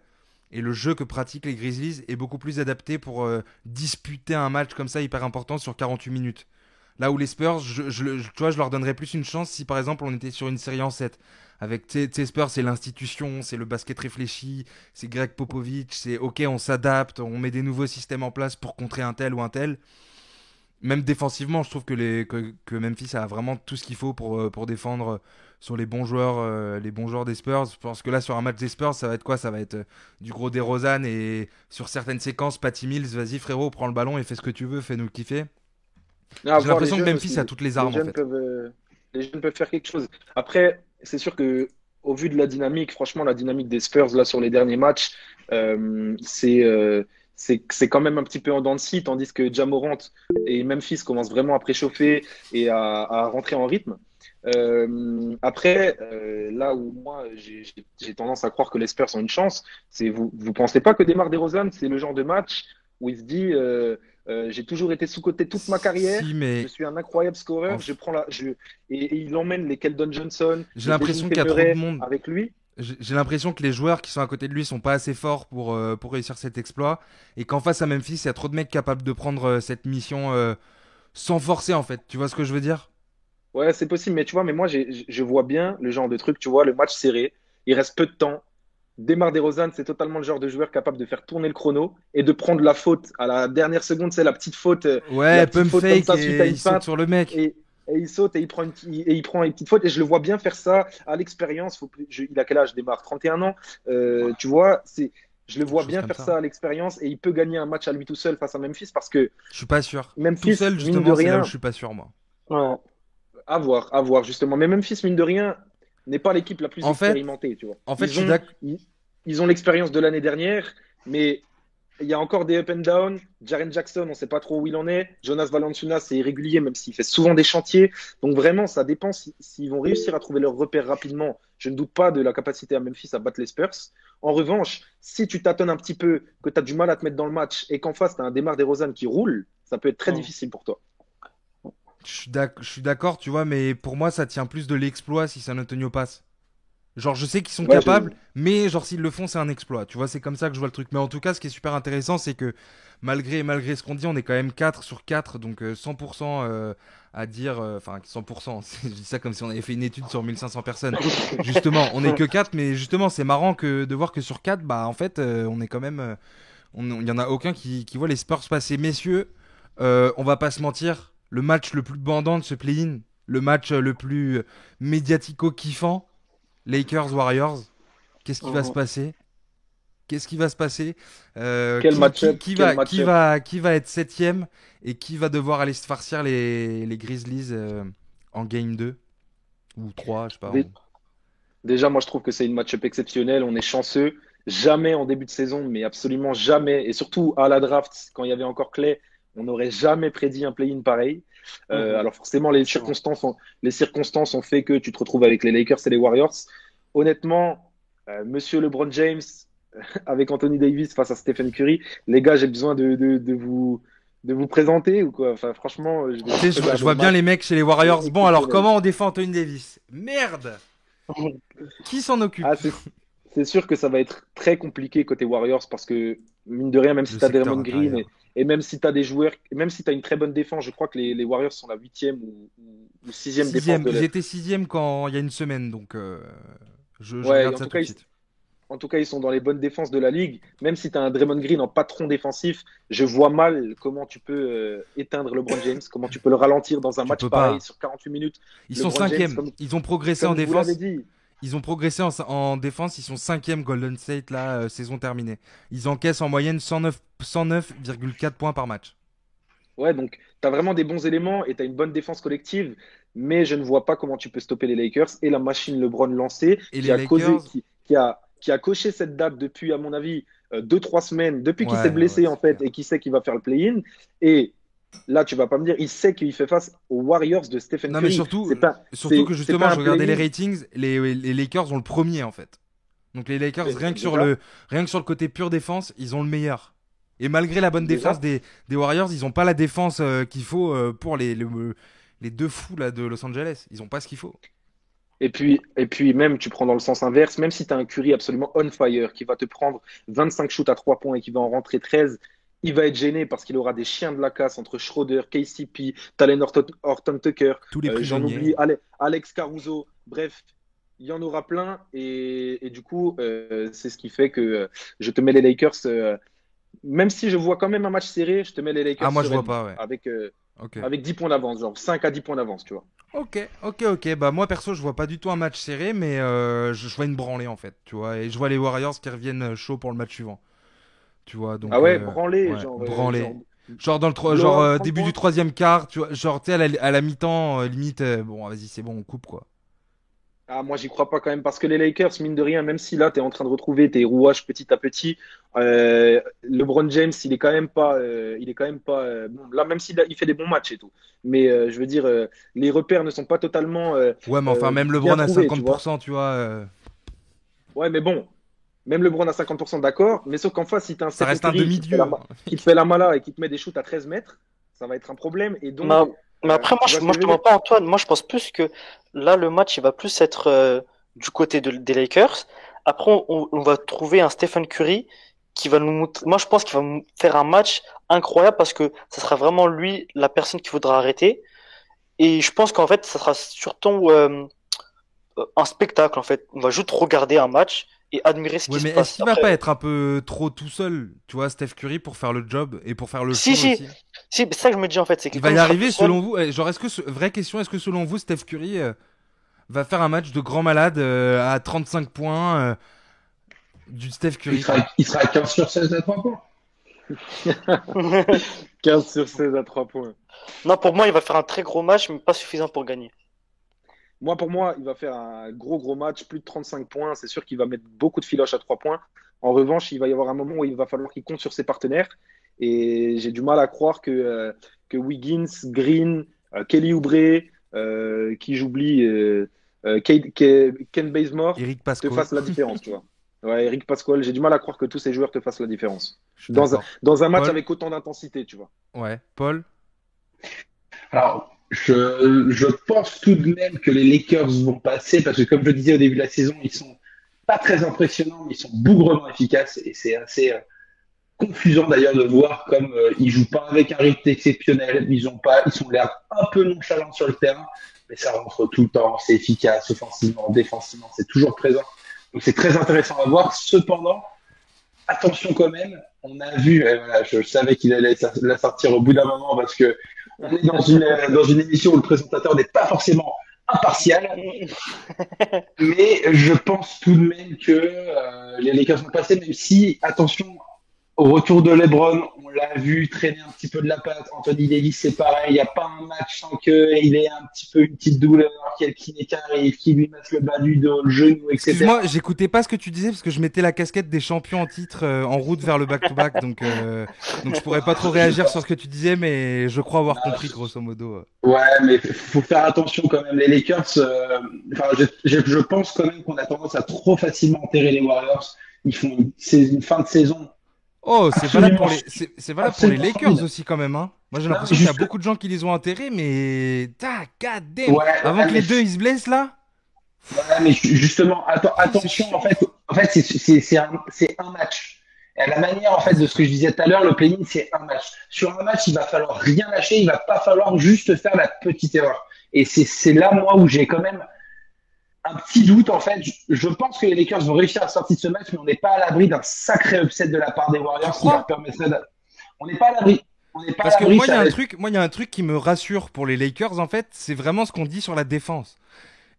et le jeu que pratiquent les Grizzlies est beaucoup plus adapté pour disputer un match comme ça hyper important sur 48 minutes. Là où les Spurs, tu vois, je leur donnerais plus une chance si par exemple on était sur une série en 7. Avec tes Spurs, c'est l'institution, c'est le basket réfléchi, c'est Greg Popovich, c'est ok, on s'adapte, on met des nouveaux systèmes en place pour contrer un tel ou un tel. Même défensivement, je trouve que Memphis a vraiment tout ce qu'il faut pour défendre sur les bons joueurs des Spurs. Je pense que là, sur un match des Spurs, ça va être quoi? Ça va être du gros DeRozan et sur certaines séquences, Patty Mills, vas-y frérot, prends le ballon et fais ce que tu veux, fais-nous kiffer. À J'ai voir les l'impression que jeunes Memphis a aussi. toutes les Les armes en jeunes fait. peuvent, les jeunes peuvent faire quelque chose. Après, c'est sûr que au vu de la dynamique, franchement, la dynamique des Spurs là sur les derniers matchs, euh, c'est euh, c'est quand même un petit peu en dents de scie, tandis que Ja Morant et Memphis commencent vraiment à préchauffer et à rentrer en rythme. Après, là où moi j'ai tendance à croire que les Spurs ont une chance, c'est vous pensez pas que DeMar DeRozan c'est le genre de match où il se dit j'ai toujours été sous-coté toute ma carrière. Si, Je mais suis un incroyable en scoreur. f- Et il emmène les Keldon Johnson, j'ai les l'impression qu'il y Dejounte a trop de Murray monde. avec lui. J'ai l'impression que les joueurs qui sont à côté de lui sont pas assez forts pour réussir cet exploit et qu'en face à Memphis, il y a trop de mecs capables de prendre cette mission sans forcer en fait. Tu vois ce que je veux dire? Ouais, c'est possible, mais tu vois, mais moi, je vois bien le genre de truc, tu vois, le match serré, il reste peu de temps. Demar DeRozan, c'est totalement le genre de joueur capable de faire tourner le chrono et de prendre la faute à la dernière seconde, c'est Ouais, la petite pump faute comme fake ça suite à et il une saute feinte sur le mec. et, et il saute et il prend une petite faute et je le vois bien faire ça à l'expérience. Il a quel âge, Demar? 31 ans. Tu vois, je le Quelque vois chose bien comme faire ça. ça à l'expérience et il peut gagner un match à lui tout seul face à Memphis parce que Je suis pas sûr. Tout Memphis, seul, mine de justement, c'est là où je rien, suis pas sûr, moi. Ouais. à voir justement. Mais Memphis, mine de rien, n'est pas l'équipe la plus En fait, expérimentée, tu vois. je suis d'accord. Ils ont l'expérience de l'année dernière, mais il y a encore des up and down. Jaren Jackson, on ne sait pas trop où il en est. Jonas Valanciunas, c'est irrégulier, même s'il fait souvent des chantiers. Donc vraiment, ça dépend s'ils vont réussir à trouver leurs repères rapidement. Je ne doute pas de la capacité à Memphis à battre les Spurs. En revanche, si tu tâtonnes un petit peu, que tu as du mal à te mettre dans le match et qu'en face, tu as un DeMar DeRozan qui roule, ça peut être très difficile pour toi. Je suis d'accord, tu vois, mais pour moi, ça tient plus de l'exploit si San Antonio passe. Genre, je sais qu'ils sont Ouais, capables, mais genre, s'ils le font, c'est un exploit. Tu vois, c'est comme ça que je vois le truc. Mais en tout cas, ce qui est super intéressant, c'est que malgré ce qu'on dit, on est quand même 4 sur 4, donc 100% à dire. Enfin, 100%, je dis ça comme si on avait fait une étude sur 1500 personnes. Justement, on est que 4, mais justement, c'est marrant de voir que sur 4, bah, en fait, on est quand même. Il y en a aucun qui voit les Spurs passer. Messieurs, on va pas se mentir, le match le plus bandant de ce play-in, le match le plus médiatico-kiffant. Lakers Warriors, qu'est-ce qui va se passer? Qu'est-ce qui va se passer? Quel match-up, Qui va être septième et qui va devoir aller se farcir les Grizzlies en game 2 ou 3, je sais pas. Dé- Déjà, moi, je trouve que c'est une match-up exceptionnelle. On est chanceux. Jamais en début de saison, mais absolument jamais. Et surtout à la draft, quand il y avait encore Clay, on n'aurait jamais prédit un play-in pareil. Alors forcément, les circonstances ont fait que tu te retrouves avec les Lakers et les Warriors. Honnêtement, Monsieur LeBron James avec Anthony Davis face à Stephen Curry, les gars, j'ai besoin de vous présenter ou quoi? Enfin, franchement, je vais Tu sais, juste je regarder vois le bien match. les mecs chez les Warriors. Bon, alors Exceptionnel. comment on défend Anthony Davis? Merde! Qui s'en occupe? Ah, c'est sûr que ça va être très compliqué côté Warriors parce que, mine de rien, même si Le tu as secteur Draymond Green intérieur. et même si tu as des joueurs, et même si tu as une très bonne défense, je crois que les Warriors sont la huitième ou sixième défense Sixième, de ils la. étaient sixième quand il y a une semaine, donc je Ouais, regarde en ça tout tout cas, de suite. en tout cas, ils sont dans les bonnes défenses de la ligue. Même si tu as un Draymond Green en patron défensif, je vois mal comment tu peux éteindre LeBron James, comment tu peux le ralentir dans un Tu match peux pareil pas. sur 48 minutes. Ils sont LeBron James, cinquième. Ils ont progressé en comme je vous l'avais défense. dit, Ils ont progressé en défense. Ils sont cinquième Golden State là, saison terminée. Ils encaissent en moyenne 109,4 points par match. ouais, donc tu as vraiment des bons éléments et tu as une bonne défense collective, mais je ne vois pas comment tu peux stopper les Lakers et la machine LeBron lancée Et les Lakers, qui a coché cette date depuis, à mon avis, 2, 3 semaines, depuis qu'il s'est ouais, blessé en c'est clair. fait et qu'il sait qu'il va faire le play-in. Et là, tu vas pas me dire, il sait qu'il fait face aux Warriors de Stephen Non mais Curry. surtout que C'est pas justement, un je regardais les play-in. ratings. Les Lakers ont le premier en fait. Donc les Lakers, Déjà, rien que sur le côté pure défense, ils ont le meilleur. Et malgré la bonne défense déjà. des Warriors, ils ont pas la défense qu'il faut pour les deux fous là, de Los Angeles. Ils ont pas ce qu'il faut. Et puis même, tu prends dans le sens inverse, même si tu as un Curry absolument on fire qui va te prendre 25 shoots à 3 points et qui va en rentrer 13, il va être gêné parce qu'il aura des chiens de la casse entre Schroeder, KCP, Talen Horton Tucker, Tous les j'en prisonniers. oublie, Alex Caruso, bref, il y en aura plein. Et du coup, c'est ce qui fait que je te mets les Lakers, même si je vois quand même un match serré, je te mets les Ah Lakers moi je vois sereinement, pas, ouais. Ok. avec 10 points d'avance, genre 5 à 10 points d'avance, tu vois. Ok. Bah moi perso, je vois pas du tout un match serré, mais je vois une branlée en fait, tu vois. Et je vois les Warriors qui reviennent chaud pour le match suivant, tu vois. Ah Donc ouais, branlé, ouais, genre branlé. Genre blowout 30 début du points. troisième quart, tu vois. Genre tu sais à la mi-temps, limite, bon vas-y c'est bon, on coupe quoi. Ah, moi, j'y crois pas quand même parce que les Lakers, mine de rien, même si là, tu es en train de retrouver tes rouages petit à petit, LeBron James, il est quand même pas, bon, là, même il fait des bons matchs et tout. Mais je veux dire, les repères ne sont pas totalement Ouais, mais enfin même bien LeBron à trouvés, tu vois. 50%, tu vois, Ouais, mais bon, même LeBron à 50% d'accord, mais sauf qu'en face, si tu as un ça Stephen reste un Curry demi-dieu. qui te fait la mala et qui te met des shoots à 13 mètres, ça va être un problème. Et Mais, donc, mais après, tu vois ce moi, que je je te veux mens dire? pas, Antoine. Moi, je pense plus que là, le match, il va plus être du côté des Lakers. Après, on va trouver un Stephen Curry qui va nous montrer. Moi, je pense qu'il va nous faire un match incroyable parce que ça sera vraiment lui, la personne qu'il faudra arrêter. Et je pense qu'en fait, ça sera surtout un spectacle, en fait. On va juste regarder un match et admirer ce Ouais, qui se mais est-ce passe. qu'il va pas Après, être un peu trop tout seul, tu vois, Steph Curry pour faire le job et pour faire le show si, si, aussi? si, c'est ça que je me dis, en fait. C'est que Il va comme y il sera tout arriver seul, selon vous? Genre vraie question, est-ce que selon vous Steph Curry va faire un match de grand malade à 35 points du Steph Curry quoi? Il sera à 15 sur 16 à 3 points. 15 sur 16 à 3 points. non, pour moi, il va faire un très gros match, mais pas suffisant pour gagner. Pour moi, il va faire un gros match, plus de 35 points. C'est sûr qu'il va mettre beaucoup de filoches à 3 points. En revanche, il va y avoir un moment où il va falloir qu'il compte sur ses partenaires. Et j'ai du mal à croire que Wiggins, Green, Kelly Oubre, qui j'oublie, Ken Bazemore Eric te Pascal. fassent la différence, tu vois. Ouais, Eric Pasquale, j'ai du mal à croire que tous ces joueurs te fassent la différence. Je suis Dans un, d'accord. dans un match Paul? avec autant d'intensité, tu vois. Ouais. Paul? Alors, je pense tout de même que les Lakers vont passer parce que, comme je le disais au début de la saison, ils sont pas très impressionnants, mais ils sont bougrement efficaces et c'est assez confusant d'ailleurs de voir comme ils jouent pas avec un rythme exceptionnel, ils sont l'air un peu nonchalants sur le terrain, mais ça rentre tout le temps, c'est efficace offensivement, défensivement, c'est toujours présent. Donc c'est très intéressant à voir. Cependant, attention quand même, on a vu, et voilà, je savais qu'il allait la sortir au bout d'un moment parce que on est dans une émission où le présentateur n'est pas forcément impartial, mais je pense tout de même que les Lakers vont passer, même si, attention, au retour de LeBron, on l'a vu traîner un petit peu de la patte. Anthony Davis, c'est pareil. Il n'y a pas un match sans qu'il ait un petit peu une petite douleur, qu'il y ait le kiné qui arrive, qui lui masse le bas du dos, le genou, etc. Excuse-moi, j'écoutais pas ce que tu disais parce que je mettais la casquette des champions en titre en route vers le back-to-back, donc je pourrais pas trop réagir sur ce que tu disais, mais je crois avoir compris grosso modo. Ouais, mais faut faire attention quand même. Les Lakers, enfin, je pense quand même qu'on a tendance à trop facilement enterrer les Warriors. Ils font une fin de saison Oh, c'est valable pour absolument, c'est valable pour les absolument Lakers solide. aussi quand même, hein. Moi j'ai Non, l'impression mais qu'il y a juste, beaucoup de gens qui les ont enterrés, mais god damn, ouais, avant ouais, que les deux ils se blessent là. ouais, mais justement, Oh, c'est attention, chiant. en fait, c'est un match. Et à la manière, en Ouais, fait, de c'est ce que sûr. je disais tout à l'heure, le play-in, c'est un match. Sur un match, il va falloir rien lâcher, il va pas falloir juste faire la petite erreur. Et c'est là, moi, où j'ai quand même un petit doute, en fait. Je pense que les Lakers vont réussir à sortir de ce match, mais on n'est pas à l'abri d'un sacré upset de la part des Tu Warriors qui leur crois? permettrait de... On n'est pas à l'abri. On n'est pas Parce à que l'abri, ça va être... moi il y a un truc qui me rassure pour les Lakers en fait, c'est vraiment ce qu'on dit sur la défense.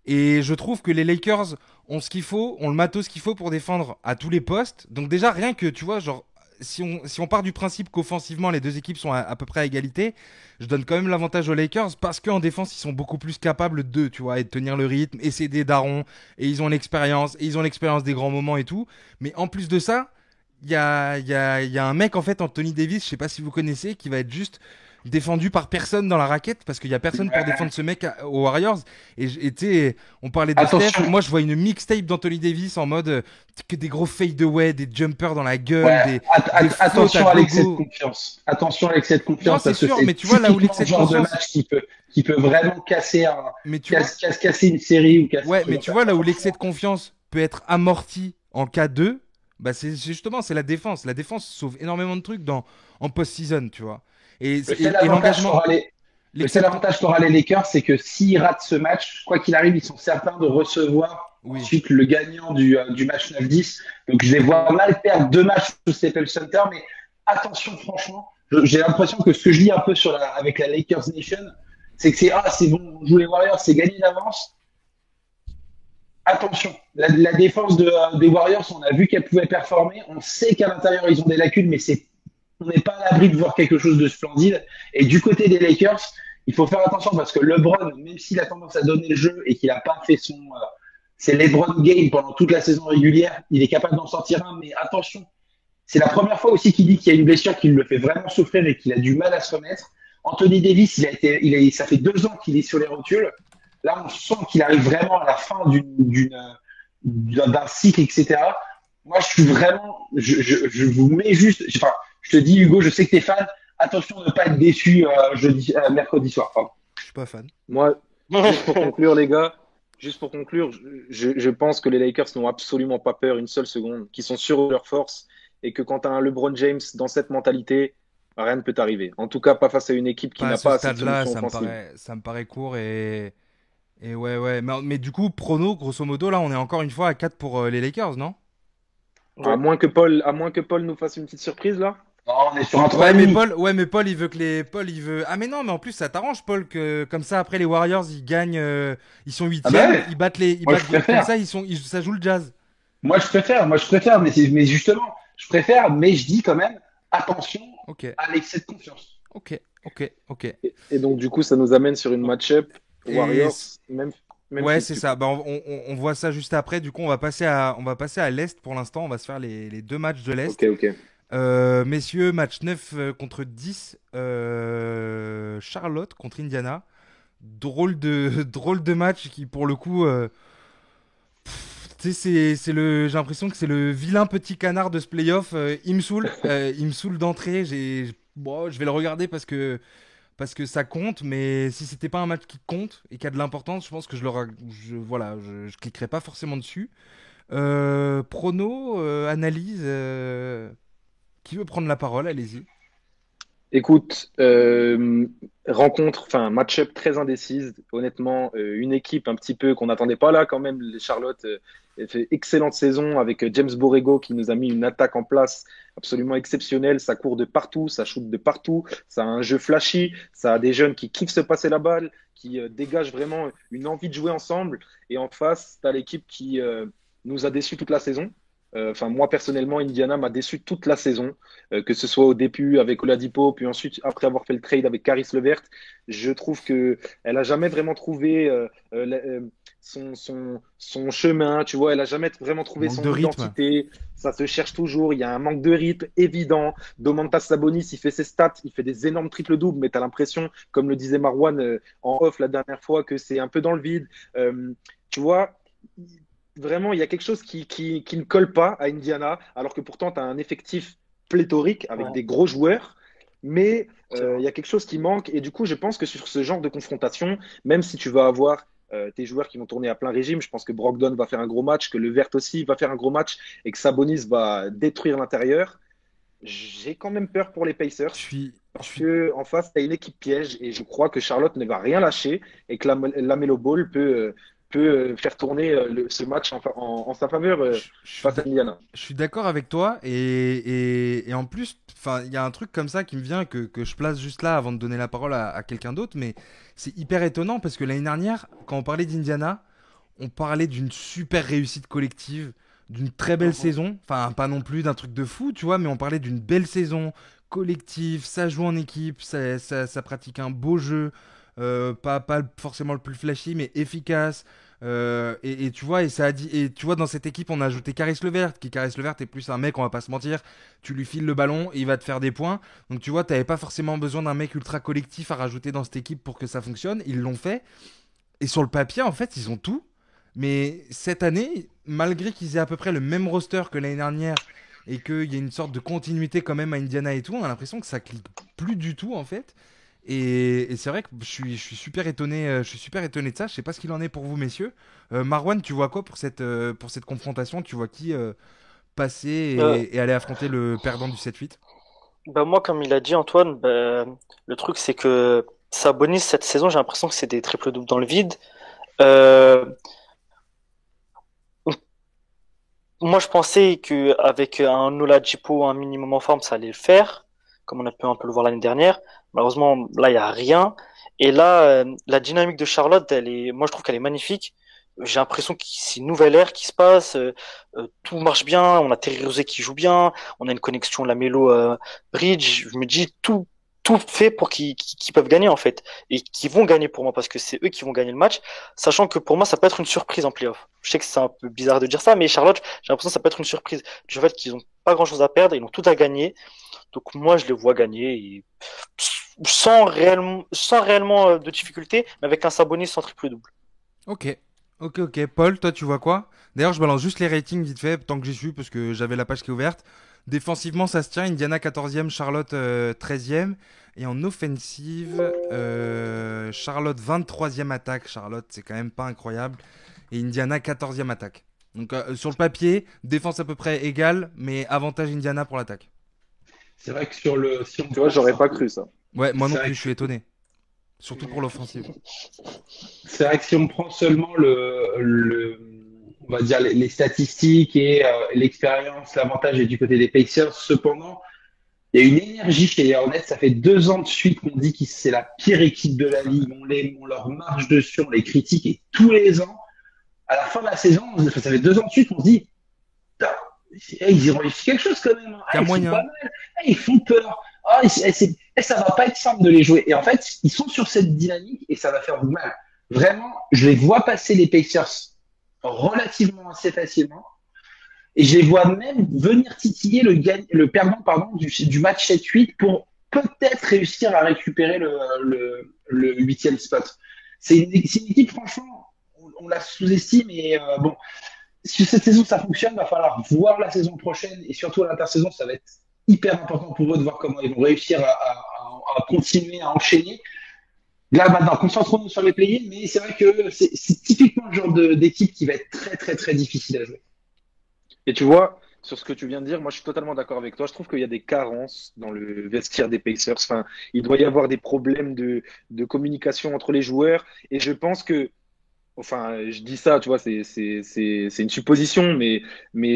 Et je trouve que les Lakers ont ce qu'il faut, ont le matos qu'il faut pour défendre à tous les postes. Donc déjà, rien que, tu vois, genre, si on part du principe qu'offensivement, les deux équipes sont à peu près à égalité, je donne quand même l'avantage aux Lakers parce qu'en défense, ils sont beaucoup plus capables de, tu vois, et de tenir le rythme, et c'est des darons, et ils ont l'expérience, et ils ont l'expérience des grands moments et tout. Mais en plus de ça, il y a un mec, en fait, Anthony Davis, je sais pas si vous connaissez, qui va être juste défendu par personne dans la raquette parce qu'il y a personne pour défendre ce mec aux Warriors et tu sais on parlait de Steph, Attention, moi je vois une mixtape d'Anthony Davis en mode que des gros fade away, des jumpers dans la ouais, gueule, des flottes à attention à l'excès de gogo. confiance. Attention à l'excès de Non confiance c'est parce que sûr, c'est mais tu vois là où typiquement l'excès le de genre de confiance, match qui peut vraiment mais tu vois, casser une série ou casser un ouais truc mais comme tu ça. vois là où l'excès de Attention. confiance peut être amorti en cas 2, bah c'est justement c'est la défense sauve énormément de trucs en post-season, tu vois, Le seul et avantage l'engagement, qu'aura les, le l'excès seul de con- avantage qu'aura les Lakers, c'est que s'ils ratent ce match, quoi qu'il arrive, ils sont certains de recevoir oui. ensuite le gagnant du match 9-10. Donc je vais voir mal perdre deux matchs au Staples Center, mais attention franchement, j'ai l'impression que ce que je lis un peu avec la Lakers Nation, c'est que c'est bon, on joue les Warriors, c'est gagné d'avance. Attention, la défense des Warriors, on a vu qu'elle pouvait performer. On sait qu'à l'intérieur, ils ont des lacunes, mais on n'est pas à l'abri de voir quelque chose de splendide. Et du côté des Lakers, il faut faire attention parce que LeBron, même s'il a tendance à donner le jeu et qu'il n'a pas fait c'est LeBron game pendant toute la saison régulière, il est capable d'en sortir un, mais attention, c'est la première fois aussi qu'il dit qu'il y a une blessure qui le fait vraiment souffrir et qu'il a du mal à se remettre. Anthony Davis, ça fait 2 ans qu'il est sur les rotules. Là, on sent qu'il arrive vraiment à la fin d'un cycle, etc. Moi, je suis vraiment, je vous mets juste, enfin, je te dis, Hugo, je sais que tu es fan. Attention de ne pas être déçu mercredi soir. Pardon. Je suis pas fan. Moi, juste pour conclure, les gars, juste pour conclure, je pense que les Lakers n'ont absolument pas peur une seule seconde, qu'ils sont sûrs de leur force et que quand tu as un LeBron James dans cette mentalité, rien ne peut t'arriver. En tout cas, pas face à une équipe qui Pas à n'a ce pas assez de stade-là, solutions offensives. ça me paraît court et ouais. Mais du coup, prono, grosso modo, là, on est encore une fois à 4 pour les Lakers, non? Ouais. À moins que Paul nous fasse une petite surprise là. Non, on est sur un 3,5. Mais Paul, il veut que Paul, il veut. Ah, mais non, mais en plus, ça t'arrange, Paul, que comme ça, après les Warriors, ils gagnent, ils sont Ah bah huitièmes, ouais, ils moi je battent, comme préfère. ça, ça joue le jazz. Moi je préfère, mais justement, je préfère, mais je dis quand même, attention Ok, à l'excès de confiance. ok. Et donc du coup, ça nous amène sur une match-up Et Warriors, même. Même Ouais, site, c'est du ça. coup. Bah, on voit ça juste après. Du coup, on va passer à l'Est pour l'instant. On va se faire les deux matchs de Ok, l'Est. ok. Messieurs, match 9 contre 10. Charlotte contre Indiana. Drôle de match qui, pour le coup, tu sais, j'ai l'impression que c'est le vilain petit canard de ce playoff. Il me saoule d'entrée. Bon, je vais le regarder parce que ça compte, mais si c'était pas un match qui compte et qui a de l'importance, je pense que voilà, je cliquerai pas forcément dessus. Prono, analyse, qui veut prendre la parole, allez-y. Écoute, rencontre, enfin match-up très indécise. Honnêtement, une équipe un petit peu qu'on n'attendait pas là quand même. Les Charlotte elle fait excellente saison avec James Borrego qui nous a mis une attaque en place absolument exceptionnelle. Ça court de partout, ça shoot de partout, ça a un jeu flashy, ça a des jeunes qui kiffent se passer la balle, qui dégagent vraiment une envie de jouer ensemble. Et en face, tu as l'équipe qui nous a déçus toute la saison. Enfin, moi personnellement, Indiana m'a déçu toute la saison, que ce soit au début avec Oladipo, puis ensuite après avoir fait le trade avec Caris Levert. Je trouve que elle a jamais vraiment trouvé son chemin, tu vois. Elle a jamais vraiment trouvé Manque de son rythme. identité. Ça se cherche toujours. Il y a un manque de rythme évident. Domantas Sabonis, il fait ses stats, il fait des énormes triples-doubles, mais tu as l'impression, comme le disait Marwan en off la dernière fois, que c'est un peu dans le vide. Tu vois, vraiment, il y a quelque chose qui ne colle pas à Indiana, alors que pourtant, tu as un effectif pléthorique avec Ouais, des gros joueurs, mais c'est vrai. il y a quelque chose qui manque. Et du coup, je pense que sur ce genre de confrontation, même si tu vas avoir tes joueurs qui vont tourner à plein régime, je pense que Brogdon va faire un gros match, que Levert aussi va faire un gros match, et que Sabonis va détruire l'intérieur. J'ai quand même peur pour les Je Pacers. suis, je Parce suis, que en face, tu as une équipe piège et je crois que Charlotte ne va rien lâcher et que la Melo Ball peut faire tourner ce match en sa faveur je, je suis face à d'a- Indiana. je suis d'accord avec toi et en plus, enfin, il y a un truc comme ça qui me vient que je place juste là avant de donner la parole à quelqu'un d'autre, mais c'est hyper étonnant parce que l'année dernière, quand on parlait d'Indiana, on parlait d'une super réussite collective, d'une très belle Mhm. saison. Enfin, pas non plus d'un truc de fou, tu vois, mais on parlait d'une belle saison collective. Ça joue en équipe, ça pratique un beau jeu. Pas forcément le plus flashy, mais efficace. Et tu vois, et tu vois, dans cette équipe, on a ajouté Caris Levert, qui Caris Levert est plus un mec, on va pas se mentir. Tu lui files le ballon, et il va te faire des points. Donc tu vois, t'avais pas forcément besoin d'un mec ultra collectif à rajouter dans cette équipe pour que ça fonctionne. Ils l'ont fait. Et sur le papier, en fait, ils ont tout. Mais cette année, malgré qu'ils aient à peu près le même roster que l'année dernière et qu'il y ait une sorte de continuité quand même à Indiana et tout, on a l'impression que ça clique plus du tout en fait. Et c'est vrai que je suis super étonné, je suis super étonné de ça. Je sais pas ce qu'il en est pour vous, messieurs. Marwan, tu vois quoi pour cette confrontation? Tu vois qui passer Euh, et aller affronter le perdant du 7-8? Bah moi, comme il a dit Antoine, bah, le truc c'est que Sabonis cette saison, j'ai l'impression que c'est des triples doubles dans le vide. Euh, Moi, je pensais qu'avec un Oladipo un minimum en forme, ça allait le faire, comme on a pu un peu le voir l'année dernière. Malheureusement, là, il y a rien. Et là, la dynamique de Charlotte, moi, je trouve qu'elle est magnifique. J'ai l'impression que c'est une nouvelle ère qui se passe. Tout marche bien. On a Terry Rozier qui joue bien. On a une connexion Lamelo Bridge. Je me dis tout fait pour qu'ils peuvent gagner en fait et qu'ils vont gagner pour moi parce que c'est eux qui vont gagner le match, sachant que pour moi ça peut être une surprise en playoff. Je sais que c'est un peu bizarre de dire ça, mais Charlotte, j'ai l'impression que ça peut être une surprise du fait qu'ils ont pas grand chose à perdre, ils ont tout à gagner. Donc moi je les vois gagner et sans réellement de difficulté, mais avec un Sabonis sans triple double. Ok, ok. Paul, toi, tu vois quoi? D'ailleurs, je balance juste les ratings vite fait, tant que j'y suis, parce que j'avais la page qui est ouverte. Défensivement, ça se tient. Indiana 14e, Charlotte 13e. Et en offensive, Charlotte 23e attaque. Charlotte, c'est quand même pas incroyable. Et Indiana 14e attaque. Donc, sur le papier, défense à peu près égale, mais avantage Indiana pour l'attaque. C'est vrai que si on Tu vois, pense, j'aurais pas cru ça. Ouais, moi non c'est vrai plus, que je suis étonné. Surtout pour l'offensive. C'est vrai que si on prend seulement on va dire les statistiques et l'expérience, l'avantage est du côté des Pacers. Cependant, il y a une énergie chez les Hornets. Ça fait 2 ans de suite qu'on dit que c'est la pire équipe de la ligue. On leur marche dessus, on les critique et tous les ans, à la fin de la saison, ça fait 2 ans de suite qu'on se dit, putain, ils ont réussi quelque chose quand même, hein. Qu'il y a Ils sont pas moyen. mal. Ils font peur. Ça va pas être simple de les jouer. Et en fait, ils sont sur cette dynamique et ça va faire du mal. Vraiment, je les vois passer les Pacers relativement assez facilement. Et je les vois même venir titiller le perdant du match 7-8 pour peut-être réussir à récupérer le 8e spot. C'est une équipe, franchement, on la sous-estime. Et bon, si cette saison ça fonctionne, il va falloir voir la saison prochaine. Et surtout à l'intersaison, ça va être hyper important pour eux de voir comment ils vont réussir à continuer à enchaîner. Là, maintenant, concentrons-nous sur les play-ins, mais c'est vrai que c'est typiquement le genre d'équipe qui va être très, très, très difficile à jouer. Et tu vois, sur ce que tu viens de dire, moi je suis totalement d'accord avec toi. Je trouve qu'il y a des carences dans le vestiaire des Pacers. Enfin, il doit y avoir des problèmes de communication entre les joueurs. Et je pense que, enfin, je dis ça, tu vois, c'est une supposition, mais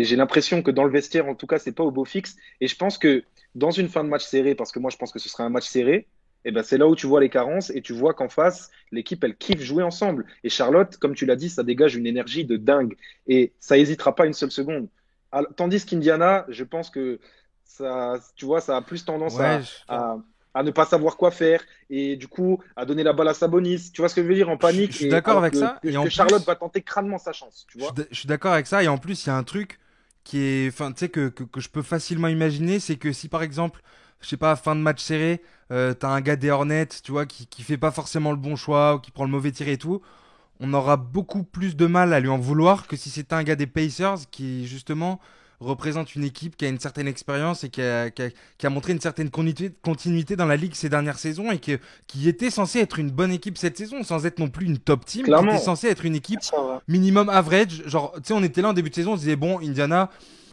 j'ai l'impression que dans le vestiaire, en tout cas, c'est pas au beau fixe. Et je pense que dans une fin de match serré, parce que moi je pense que ce sera un match serré, et ben c'est là où tu vois les carences et tu vois qu'en face, l'équipe, elle kiffe jouer ensemble. Et Charlotte, comme tu l'as dit, ça dégage une énergie de dingue. Et ça hésitera pas une seule seconde. Tandis qu'Indiana, je pense que ça, tu vois, ça a plus tendance Ouais, à ne pas savoir quoi faire et du coup à donner la balle à Sabonis. Tu vois ce que je veux dire en je panique suis et d'accord alors avec ça. Et en que Charlotte plus, va tenter crânement sa chance, tu vois. je suis d'accord avec ça. Et en plus, il y a un truc qui est, enfin, tu sais, que je peux facilement imaginer, c'est que si par exemple, je sais pas, fin de match serré, t'as un gars des Hornets, tu vois, qui fait pas forcément le bon choix ou qui prend le mauvais tir et tout, on aura beaucoup plus de mal à lui en vouloir que si c'était un gars des Pacers qui justement représente une équipe qui a une certaine expérience et qui a montré une certaine continuité dans la ligue ces dernières saisons et qui était censé être une bonne équipe cette saison sans être non plus une top team, qui était Clairement. censé être une équipe Ça va. minimum average. Genre, tu sais, on était là en début de saison, on se disait, bon, Indiana,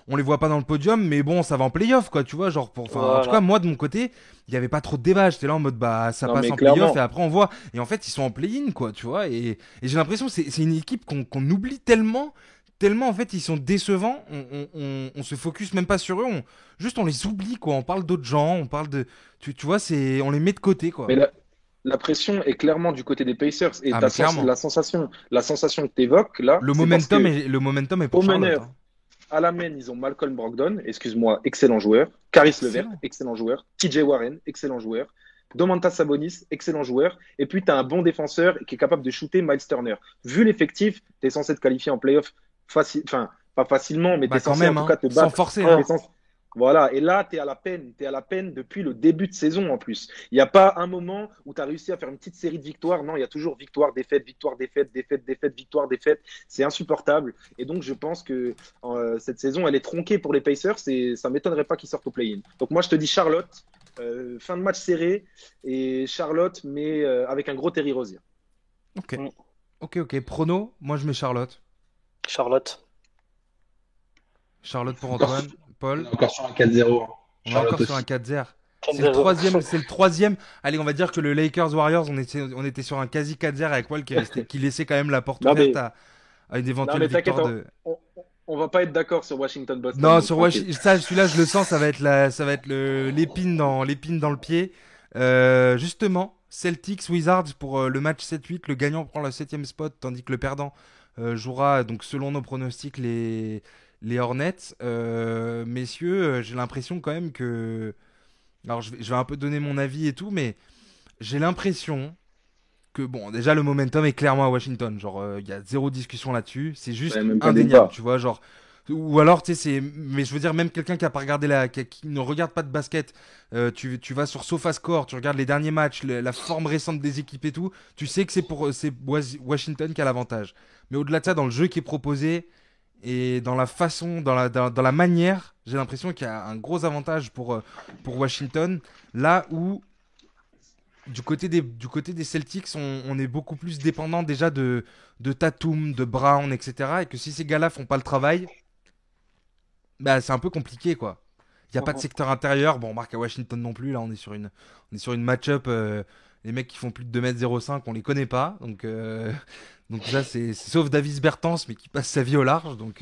on les voit pas dans le podium, mais bon, ça va en playoff, quoi, tu vois. Genre, enfin, en tout cas, Voilà. moi, de mon côté, il y avait pas trop de débat. J'étais là en mode, bah, ça Non passe mais en playoff et clairement. après, on voit. Et en fait, ils sont en play-in, quoi, tu vois. Et j'ai l'impression que c'est une équipe qu'on oublie tellement. Tellement en fait ils sont décevants, on se focus même pas sur eux, juste on les oublie quoi, on parle d'autres gens, on parle de, tu vois, on les met de côté quoi. Mais la pression est clairement du côté des Pacers et Ah mais clairement, la sensation que tu évoques là, c'est parce que le momentum est pour au Charlotte, meneur, hein. à la main, ils ont Malcolm Brogdon, excuse-moi, excellent joueur. Caris Levert, Excellent. excellent joueur. TJ Warren, excellent joueur. Domantas Sabonis, excellent joueur. Et puis, tu as un bon défenseur qui est capable de shooter, Miles Turner. Vu l'effectif, tu es censé te qualifier en playoff facile, enfin, pas facilement, mais tu es Bah quand censé en même, tout hein, cas te sans battre. forcer, Ouais. hein. T'es censé- Voilà, et là, tu es à la peine depuis le début de saison en plus. Il n'y a pas un moment où tu as réussi à faire une petite série de victoires. Non, il y a toujours victoire, défaite, victoire, défaite, défaite, défaite, victoire, défaite. C'est insupportable. Et donc, je pense que cette saison, elle est tronquée pour les Pacers et ça m'étonnerait pas qu'ils sortent au play-in. Donc, moi, je te dis Charlotte, fin de match serré et Charlotte, mais avec un gros Terry Rozier. Ok, Mm. ok. Prono, moi je mets Charlotte. Charlotte. Charlotte pour Encore, Antoine, on est Paul. encore sur un 4-0, hein. On est Charlotte encore sur un aussi. 4-0. C'est le 4-0. troisième, c'est le troisième. Allez, on va dire que le Lakers Warriors, on était sur un quasi 4-0 avec Wall qui laissait quand même la porte Non, ouverte mais, à une non, éventuelle mais t'inquiète, victoire de. on va pas être d'accord sur Washington-Boston, Non, donc sur tranquille. Ça, celui-là, je le sens, ça va être l'épine dans le pied. Justement, Celtics Wizards pour le match 7-8, le gagnant prend le septième spot, tandis que le perdant jouera donc selon nos pronostics les Hornets. Messieurs, j'ai l'impression quand même que, alors je vais un peu donner mon avis et tout, mais j'ai l'impression que bon, déjà le momentum est clairement à Washington. Genre, il y a zéro discussion là-dessus. C'est Ouais, juste même pas indéniable, débat. tu vois. Genre, ou alors, tu sais, mais je veux dire, même quelqu'un qui a pas regardé qui ne regarde pas de basket, tu vas sur SofaScore, tu regardes les derniers matchs, la forme récente des équipes et tout, tu sais que c'est Washington qui a l'avantage. Mais au-delà de ça, dans le jeu qui est proposé et dans la façon, dans la manière, j'ai l'impression qu'il y a un gros avantage pour Washington. Là où du côté des Celtics, on est beaucoup plus dépendant déjà de Tatum, de Brown, etc. Et que si ces gars-là font pas le travail, bah, c'est un peu compliqué, quoi. Il n'y a pas de Mhm. secteur intérieur. Bon, on marque à Washington non plus. Là, on est sur une match-up. Les mecs qui font plus de 2,05 m, on les connaît pas. Donc ça, c'est sauf Davis Bertans, mais qui passe sa vie au large. Ouais, Donc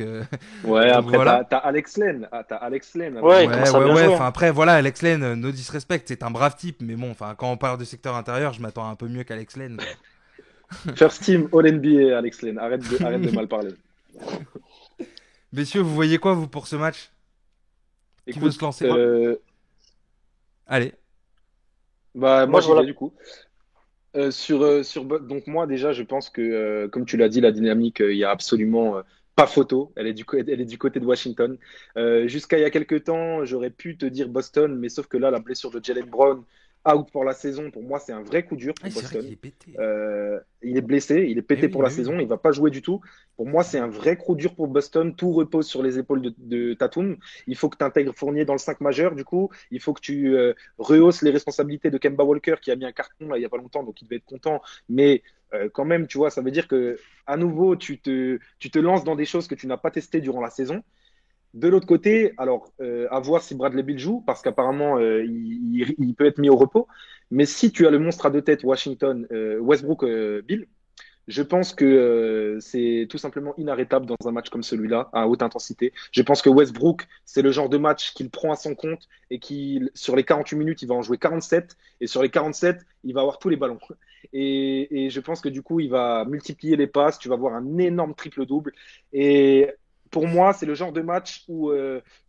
après, voilà. t'as Alex Len. Ah, t'as Alex Len avec Ouais, il moi. commence à bien jouer, Enfin, hein. après, voilà, Alex Len, no disrespect, c'est un brave type. Mais bon, enfin, quand on parle de secteur intérieur, je m'attends un peu mieux qu'Alex Len. First team All NBA, Alex Len. Arrête de mal parler. Messieurs, vous voyez quoi, vous, pour ce match? Qui veut se Écoute, lancer? Allez. bah, moi, Moi, je j'y vois vais la, du coup. Donc moi déjà je pense que comme tu l'as dit la dynamique il y a absolument pas photo, elle est du côté de Washington. Jusqu'à il y a quelques temps j'aurais pu te dire Boston, mais sauf que là la blessure de Jalen Brown out pour la saison, pour moi c'est un vrai coup dur Ah, pour c'est vrai qu'il Boston. est pété. Il est blessé, il est Eh pété oui, pour la mais oui. saison, il va pas jouer du tout. Pour moi c'est un vrai coup dur pour Boston, tout repose sur les épaules de Tatum. Il faut que tu intègres Fournier dans le 5 majeur du coup, il faut que tu rehausses les responsabilités de Kemba Walker qui a mis un carton là il y a pas longtemps, donc il devait être content, mais quand même, tu vois, ça veut dire que à nouveau, tu te lances dans des choses que tu n'as pas testées durant la saison. De l'autre côté, alors, à voir si Bradley Beal joue, parce qu'apparemment, il peut être mis au repos. Mais si tu as le monstre à deux têtes, Washington, Westbrook, Bill, je pense que c'est tout simplement inarrêtable dans un match comme celui-là, à haute intensité. Je pense que Westbrook, c'est le genre de match qu'il prend à son compte et qui, sur les 48 minutes, il va en jouer 47. Et sur les 47, il va avoir tous les ballons. Et je pense que du coup, il va multiplier les passes. Tu vas voir un énorme triple-double. Et pour moi, c'est le genre de match où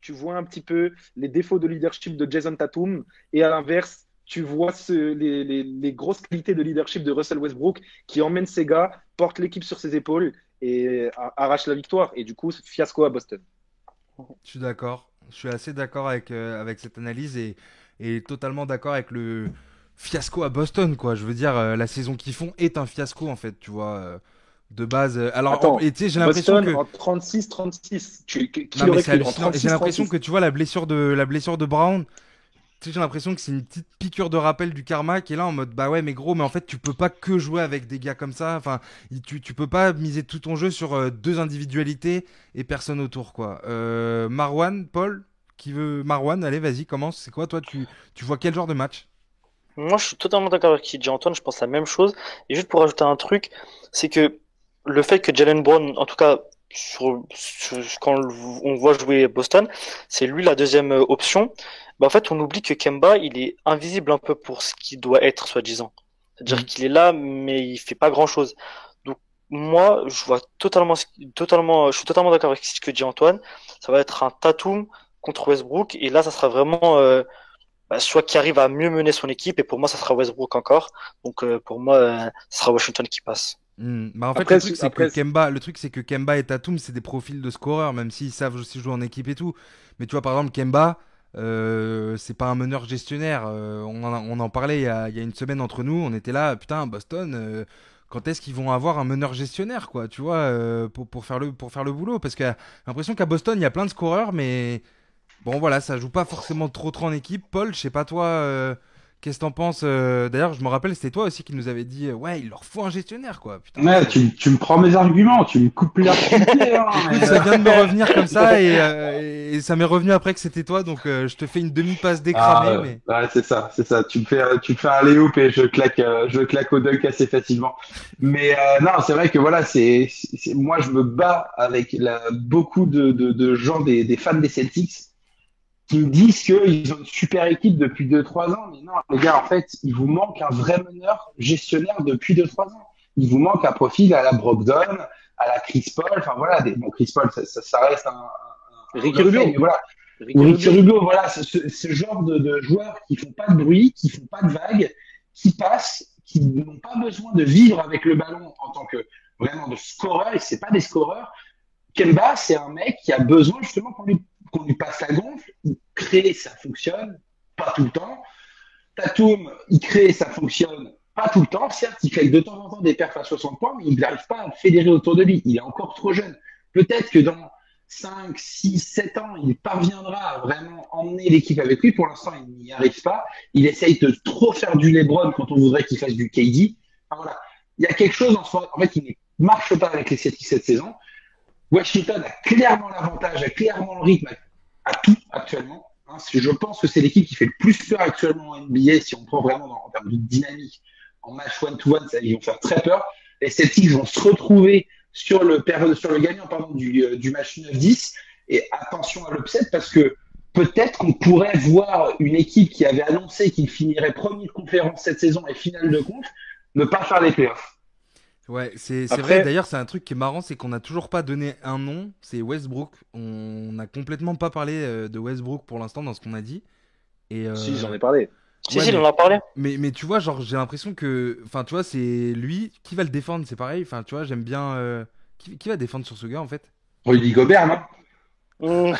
tu vois un petit peu les défauts de leadership de Jason Tatum. Et à l'inverse, tu vois les grosses qualités de leadership de Russell Westbrook qui emmène ses gars, porte l'équipe sur ses épaules et arrache la victoire. Et du coup, fiasco à Boston. Je suis d'accord. Je suis assez d'accord avec cette analyse et totalement d'accord avec le fiasco à Boston, quoi. Je veux dire, la saison qu'ils font est un fiasco, en fait, tu vois. De base. Attends, Et tu sais, j'ai l'impression Boston que. en 36-36. Qui Non, mais l'aurait c'est cru en hallucinant. Et j'ai l'impression 36-36. que, tu vois, la blessure de Brown, tu sais, j'ai l'impression que c'est une petite piqûre de rappel du karma qui est là en mode bah ouais, mais gros, mais en fait, tu peux pas que jouer avec des gars comme ça. Enfin, tu peux pas miser tout ton jeu sur deux individualités et personne autour, quoi. Marwan, Paul, qui veut. Marwan, allez, vas-y, commence. C'est quoi, toi, tu vois quel genre de match? Moi, je suis totalement d'accord avec ce qu'il dit Antoine, je pense la même chose. Et juste pour ajouter un truc, c'est que le fait que Jalen Brown, en tout cas, quand on voit jouer Boston, c'est lui la deuxième option. Bah, en fait, on oublie que Kemba, il est invisible un peu pour ce qu'il doit être, soi-disant. C'est-à-dire Mhm. qu'il est là, mais il fait pas grand-chose. Donc, moi, je suis totalement d'accord avec ce que dit Antoine. Ça va être un Tatum contre Westbrook, et là, ça sera vraiment, soit qui arrive à mieux mener son équipe, et pour moi, ça sera Westbrook encore. Donc, pour moi, ce sera Washington qui passe. Bah en fait Après, le truc c'est que Kemba et Tatum c'est des profils de scoreurs même s'ils savent aussi jouer en équipe et tout. Mais tu vois par exemple Kemba c'est pas un meneur gestionnaire. On en parlait il y a une semaine entre nous. On était là putain Boston. Quand est-ce qu'ils vont avoir un meneur gestionnaire quoi tu vois pour faire le boulot parce que j'ai l'impression qu'à Boston il y a plein de scoreurs mais bon voilà ça joue pas forcément trop en équipe. Paul je sais pas toi. Qu'est-ce que t'en penses D'ailleurs, je me rappelle, c'était toi aussi qui nous avait dit ouais, il leur faut un gestionnaire, quoi. Putain, Ouais, tu me prends mes arguments, tu me coupes l'herbe sous le pied, hein, écoute, ça vient de me revenir comme ça et ça m'est revenu après que c'était toi, donc je te fais une demi-passe décramée, mais Ouais, c'est ça. Tu me fais un layup et je claque au dunk assez facilement. Mais non, c'est vrai que voilà, moi je me bats avec beaucoup de gens, des fans des Celtics, qui me disent qu'ils ont une super équipe depuis 2 3 ans. Mais non, les gars, en fait, il vous manque un vrai meneur gestionnaire depuis 2 3 ans. Il vous manque un profil à la Brogdon, à la Chris Paul. Enfin voilà, bon, Chris Paul, ça reste un Hall Ricky of Fame, Rubio. mais voilà. Ou Ricky Ricky Rubio. Rubio, voilà, ce genre de joueurs qui font pas de bruit, qui font pas de vagues, qui passent, qui n'ont pas besoin de vivre avec le ballon en tant que vraiment de scoreur, et c'est pas des scoreurs. Kemba, c'est un mec qui a besoin justement qu'on lui passe la gonfle, il crée, ça fonctionne, pas tout le temps. Tatum, il crée, ça fonctionne, pas tout le temps. Certes, il fait de temps en temps des perfs à 60 points, mais il n'arrive pas à fédérer autour de lui. Il est encore trop jeune. Peut-être que dans 5, 6, 7 ans, il parviendra à vraiment emmener l'équipe avec lui. Pour l'instant, il n'y arrive pas. Il essaye de trop faire du LeBron quand on voudrait qu'il fasse du KD. Enfin, voilà. Il y a quelque chose en fait, qui ne marche pas avec les Celtics cette saison. Washington a clairement l'avantage, a clairement le rythme à tout actuellement. Hein, je pense que c'est l'équipe qui fait le plus peur actuellement en NBA si on prend vraiment en termes de dynamique. En match one-to-one, ils vont faire très peur. Les Celtics vont se retrouver sur le gagnant du match 9-10. Et attention à l'upset parce que peut-être qu'on pourrait voir une équipe qui avait annoncé qu'il finirait premier de conférence cette saison et finale de conf ne pas faire les playoffs. ouais, c'est vrai. Après, D'ailleurs, c'est un truc qui est marrant, c'est qu'on n'a toujours pas donné un nom. C'est Westbrook. On n'a complètement pas parlé de Westbrook pour l'instant dans ce qu'on a dit. Et si, j'en ai parlé. Si, Ouais, si, il en a parlé. mais tu vois, genre, j'ai l'impression que. Enfin, tu vois, c'est lui qui va le défendre, c'est pareil. Enfin, tu vois, j'aime bien. Qui va défendre sur ce gars, en fait? Rudy Gobert, non? Hmm.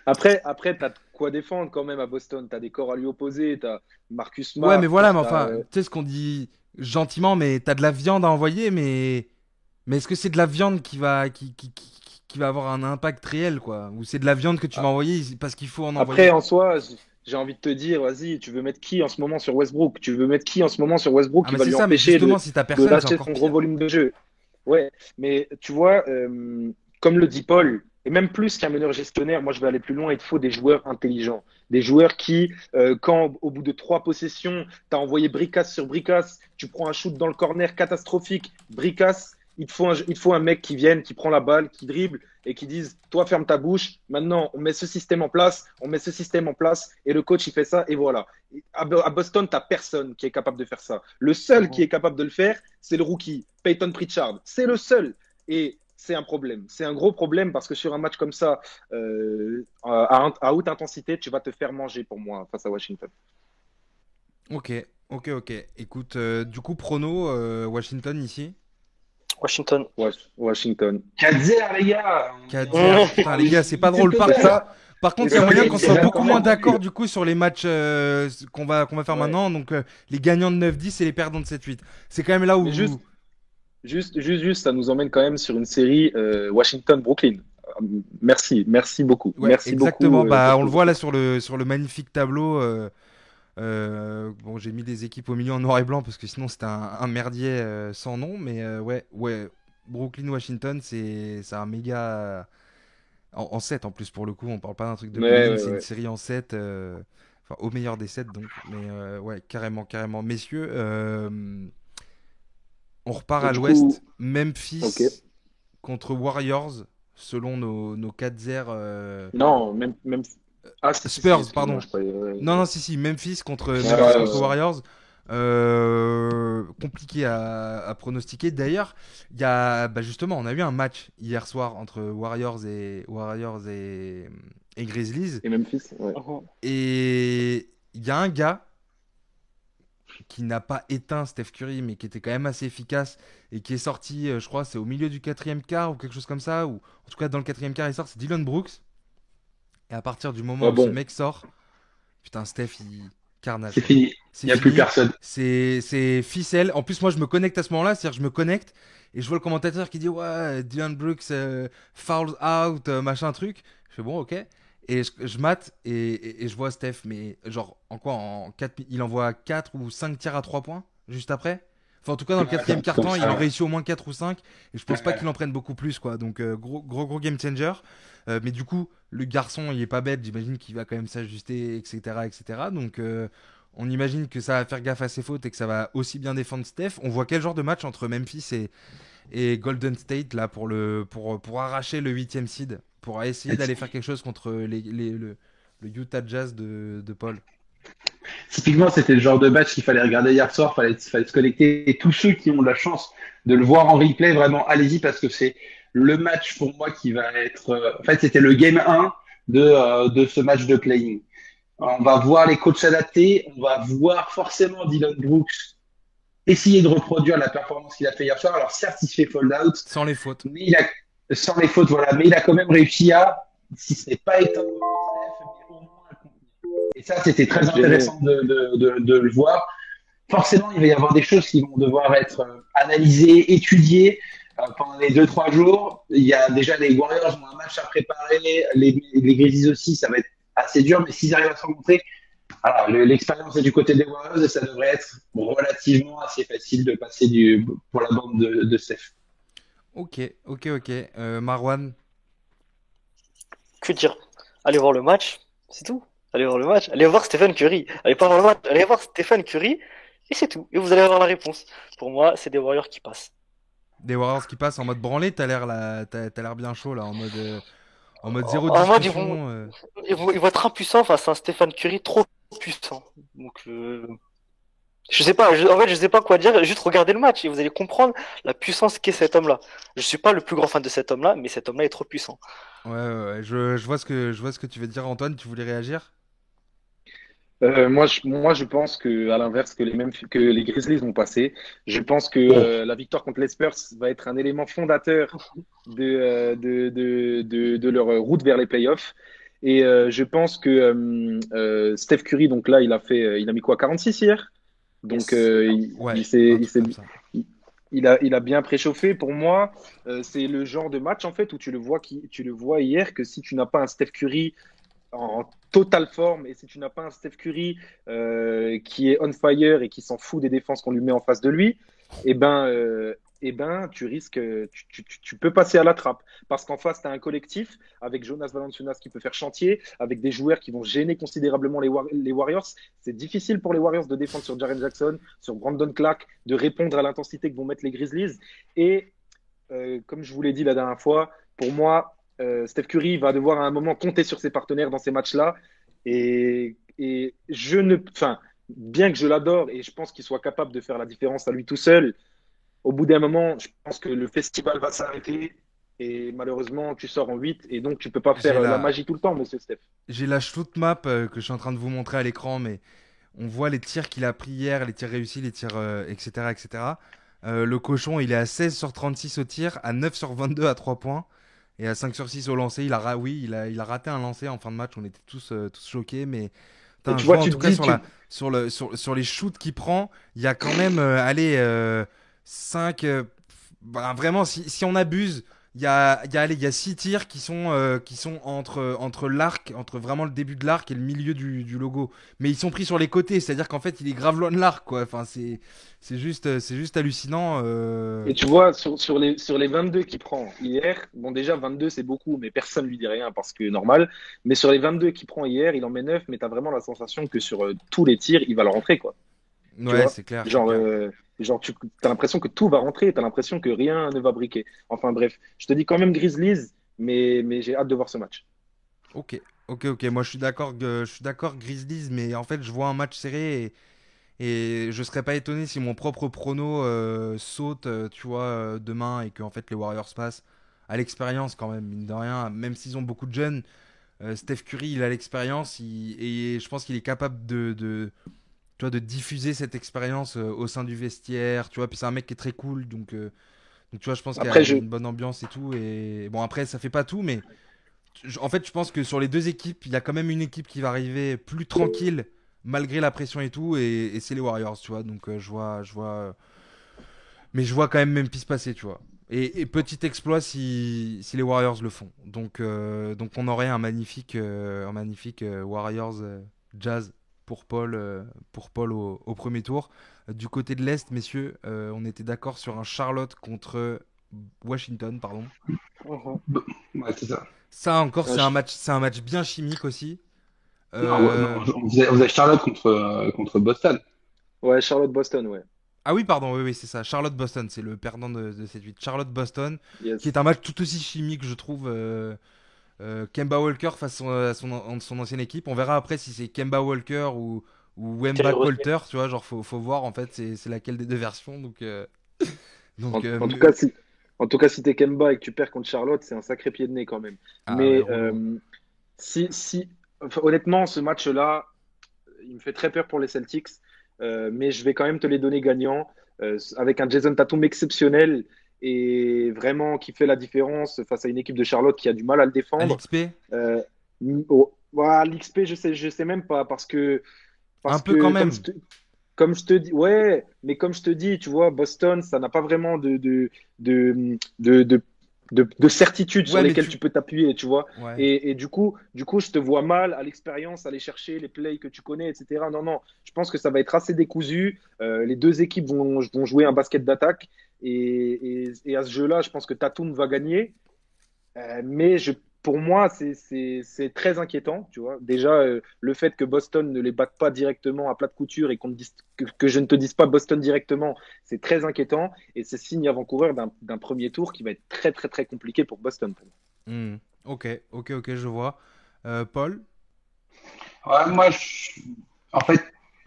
Après, t'as de quoi défendre quand même à Boston. T'as des corps à lui opposer. T'as Marcus Ouais, mais Smart. voilà, mais T'as, enfin, tu sais ce qu'on dit gentiment, mais t'as de la viande à envoyer, mais. Mais est-ce que c'est de la viande qui va avoir un impact réel, quoi? Ou c'est de la viande que tu vas envoyer parce qu'il faut en Après, envoyer? en soi, j'ai envie de te dire, vas-y, tu veux mettre qui en ce moment sur Westbrook? Tu veux mettre qui en ce moment sur Westbrook Ah, qui mais va c'est lui ça, mais empêcher justement, si t'as de personne, c'est lâcher encore son gros pire. volume de jeu? Ouais, mais tu vois, comme le dit Paul, et même plus qu'un meneur gestionnaire, moi je vais aller plus loin, il te faut des joueurs intelligents. Des joueurs qui, quand au bout de 3 possessions, tu as envoyé bricasse sur bricasse, tu prends un shoot dans le corner catastrophique, bricasse, il te faut un mec qui vienne, qui prend la balle, qui dribble et qui dise, toi ferme ta bouche, maintenant on met ce système en place, on met ce système en place, et le coach il fait ça, et voilà. À Boston, tu n'as personne qui est capable de faire ça. Le seul qui est capable de le faire, c'est le rookie, Peyton Pritchard. C'est le seul. Et c'est un problème. C'est un gros problème parce que sur un match comme ça, à haute intensité, tu vas te faire manger pour moi face à Washington. Ok, ok. Écoute, du coup, prono, Washington ici. Washington. Washington. 4-0, les gars. 4-0. Putain, les gars, c'est pas drôle. C'est ça. Par Et contre, il y a ça, moyen les, qu'on les soit gars, beaucoup quand moins même. d'accord du coup sur les matchs qu'on va faire Ouais. maintenant. Donc, les gagnants de 9-10 et les perdants de 7-8. C'est quand même là Mais juste, où. ça nous emmène quand même sur une série Washington-Brooklyn. Merci beaucoup. Ouais, Merci beaucoup exactement. Bah, pour on le tout. voit là sur le magnifique tableau. Bon, j'ai mis des équipes au milieu en noir et blanc parce que sinon c'était un merdier sans nom. Mais ouais. Brooklyn-Washington, c'est un méga. En 7 en plus, pour le coup, on parle pas d'un truc de Ouais, play-in, ouais, c'est une ouais. série en 7. Enfin, au meilleur des 7 donc. Mais ouais, carrément. Messieurs, on repart Et à du coup, l'ouest. ok. Memphis contre Warriors, selon nos 4-0. Non, même. Ah, si, Spurs, excuse-moi, pardon. je croyais. Non, si, Memphis contre, Ouais, Memphis ouais, contre ouais. Warriors. Compliqué à pronostiquer. D'ailleurs, il y a, bah justement, on a eu un match hier soir entre Warriors et Grizzlies. Et Memphis, ouais. Mhm. Et il y a un gars qui n'a pas éteint Steph Curry, mais qui était quand même assez efficace et qui est sorti, je crois, c'est au milieu du quatrième quart ou quelque chose comme ça, ou en tout cas dans le quatrième quart, il sort, c'est Dylan Brooks. Et à partir du moment Ah où ce bon. mec sort, putain, Steph, carnage C'est quoi. fini. C'est Il n'y a plus fini, personne. c'est ficelle. En plus, moi, je me connecte à ce moment-là, c'est-à-dire que je me connecte et je vois le commentateur qui dit ouais, Dylan Brooks fouls out, machin truc. Je fais bon, ok. Et je mate et je vois Steph, mais genre en quoi en 4, il envoie 4 ou 5 tirs à 3 points juste après. Enfin, en tout cas, dans le Ouais, c'est un quatrième truc comme quart-temps, il ça. en Ouais. réussit au moins 4 ou 5. Et je pense pas Ouais. qu'il en prenne beaucoup plus, quoi. Donc, gros game changer. Mais du coup, le garçon, il est pas bête. J'imagine qu'il va quand même s'ajuster, etc., etc. Donc, on imagine que ça va faire gaffe à ses fautes et que ça va aussi bien défendre Steph. On voit quel genre de match entre Memphis et Golden State là pour arracher le huitième seed, pour essayer d'aller faire quelque chose contre le Utah Jazz de Paul. Typiquement, c'était le genre de match qu'il fallait regarder hier soir, fallait se connecter. Et tous ceux qui ont la chance de le voir en replay, vraiment, allez-y parce que c'est le match pour moi qui va être. En fait, c'était le game 1 de ce match de playing. On va voir les coachs s'adapter, on va voir forcément Dylan Brooks essayer de reproduire la performance qu'il a fait hier soir. Alors certes, il se fait fold out, Sans les fautes. mais il a sans les fautes, voilà, mais il a quand même réussi à, si ce n'est pas éteindre Steph, mais au moins à le contenir. Et ça, c'était très Gêné. intéressant de le voir. Forcément, il va y avoir des choses qui vont devoir être analysées, étudiées pendant les 2 3 jours. Il y a déjà les Warriors ont un match à préparer, les Grizzlies aussi, ça va être assez dur, mais s'ils arrivent à se rencontrer, alors, l'expérience est du côté des Warriors et ça devrait être relativement assez facile de passer pour la bande de Steph. Ok. Marwan. Que dire? Allez voir le match, c'est tout. Allez voir le match. Allez voir Stephen Curry. Allez pas voir le match. Allez voir Stephen Curry et c'est tout. Et vous allez avoir la réponse. Pour moi, c'est des Warriors qui passent. Des Warriors qui passent en mode branlé, t'as l'air bien chaud là, en mode zéro En mode, ils vont, discussion. ils vont être impuissants face à un Stephen Curry trop puissant. Donc, je sais pas. En fait, je sais pas quoi dire. Juste regardez le match et vous allez comprendre la puissance qu'est cet homme-là. Je suis pas le plus grand fan de cet homme-là, mais cet homme-là est trop puissant. Ouais, je vois ce que tu veux dire, Antoine. Tu voulais réagir? Moi, je pense que, à l'inverse que les Grizzlies vont passer, je pense que Oh. la victoire contre les Spurs va être un élément fondateur de leur route vers les playoffs. Et je pense que Steph Curry, donc là, il a mis quoi, 46 hier? Donc Yes. Ouais, un truc comme ça. il, il a bien préchauffé. Pour moi, c'est le genre de match en fait où tu le vois hier que si tu n'as pas un Steph Curry en totale forme et si tu n'as pas un Steph Curry qui est on fire et qui s'en fout des défenses qu'on lui met en face de lui, eh ben, tu risques, tu peux passer à la trappe parce qu'en face, tu as un collectif avec Jonas Valanciunas qui peut faire chantier, avec des joueurs qui vont gêner considérablement les Warriors. C'est difficile pour les Warriors de défendre sur Jaren Jackson, sur Brandon Clark, de répondre à l'intensité que vont mettre les Grizzlies. Et comme je vous l'ai dit la dernière fois, pour moi, Steph Curry va devoir à un moment compter sur ses partenaires dans ces matchs-là. Et je ne, enfin, bien que je l'adore et je pense qu'il soit capable de faire la différence à lui tout seul, au bout d'un moment, je pense que le festival va s'arrêter et malheureusement, tu sors en 8 et donc tu peux pas faire J'ai la la, magie tout le temps, monsieur Steph. j'ai la shoot map que je suis en train de vous montrer à l'écran, mais on voit les tirs qu'il a pris hier, les tirs réussis, les tirs, etc., etc. Le cochon, il est à 16 sur 36 au tir, à 9 sur 22 à 3 points, et à 5 sur 6 au lancer. Oui, il a raté un lancer en fin de match, on était tous choqués, mais Et putain, tu je vois, vois en tu tout te cas dis, tu, sur les shoots qu'il prend, il y a quand même, allez, 5, vraiment, si on abuse, il y a 6 tirs qui sont entre l'arc, entre vraiment le début de l'arc et le milieu du logo. Mais ils sont pris sur les côtés, c'est-à-dire qu'en fait, il est grave loin de l'arc, quoi. Enfin, c'est juste hallucinant. Et tu vois, sur les 22 qu'il prend hier, bon, déjà 22 c'est beaucoup, mais personne lui dit rien parce que normal. Mais sur les 22 qu'il prend hier, il en met 9, mais tu as vraiment la sensation que sur tous les tirs, il va le rentrer, quoi. Tu Ouais, vois? c'est clair, c'est Genre, clair. tu as l'impression que tout va rentrer, tu as l'impression que rien ne va briquer. Enfin bref, je te dis quand même Grizzlies, mais j'ai hâte de voir ce match. Ok, ok. Moi, je suis d'accord, Grizzlies, mais en fait, je vois un match serré et je serais pas étonné si mon propre prono saute, tu vois, demain et que en fait les Warriors passent à l'expérience quand même, mine de rien. Même s'ils ont beaucoup de jeunes, Steph Curry, il a l'expérience et je pense qu'il est capable tu vois, de diffuser cette expérience au sein du vestiaire, tu vois. Puis c'est un mec qui est très cool, donc tu vois, je pense qu'il y a Après, je, une bonne ambiance et tout. Et bon, après, ça fait pas tout, mais en fait, je pense que sur les deux équipes, il y a quand même une équipe qui va arriver plus tranquille malgré la pression et tout, et c'est les Warriors, tu vois. Donc mais je vois quand même Memphis passer, tu vois. Et petit exploit si les Warriors le font. Donc on aurait un magnifique Warriors Jazz pour Paul au premier tour. Du côté de l'Est, messieurs, on était d'accord sur un Charlotte contre Washington, pardon. Mhm. Ouais, c'est ça. Ça encore, Je- c'est un match bien chimique aussi. Non, non, Euh, on faisait Charlotte contre Boston. ouais, Charlotte-Boston, ouais. Ah oui, pardon, oui, c'est ça. Charlotte-Boston, c'est le perdant de cette 8. Charlotte-Boston, qui Yes. est un match tout aussi chimique, je trouve. Kemba Walker face son ancienne équipe. On verra après si c'est Kemba Walker ou Terry Wemba Rozier. Colter, tu vois. Genre, faut voir en fait, c'est laquelle des deux versions. En, Donc en tout cas, si, en tout cas, si t'es Kemba et que tu perds contre Charlotte, c'est un sacré pied de nez quand même. ah ouais, Mais relou. enfin, honnêtement, ce match-là, il me fait très peur pour les Celtics, mais je vais quand même te les donner gagnants avec un Jason Tatum exceptionnel et vraiment qui fait la différence face à une équipe de Charlotte qui a du mal à le À défendre. l'XP, Euh, voilà, l'XP, je sais même pas un parce peu quand que même. comme je te dis, ouais, mais comme je te dis, tu vois, Boston, ça n'a pas vraiment de, de, de certitude sur Ouais, mais lesquelles tu peux t'appuyer, tu vois. Ouais. Et du coup, je te vois mal à l'expérience, aller chercher les plays que tu connais, etc. Non, non, je pense que ça va être assez décousu. Les deux équipes vont jouer un basket d'attaque. Et à ce jeu-là, je pense que Tatum va gagner. Pour moi, c'est très inquiétant, tu vois. Déjà, le fait que Boston ne les batte pas directement à plat de couture et que je ne te dise pas Boston directement, c'est très inquiétant et c'est signe avant-coureur d'un premier tour qui va être très, très, très compliqué pour Boston. Pour moi. Hmm. Ok, je vois. Paul? Ouais, en fait,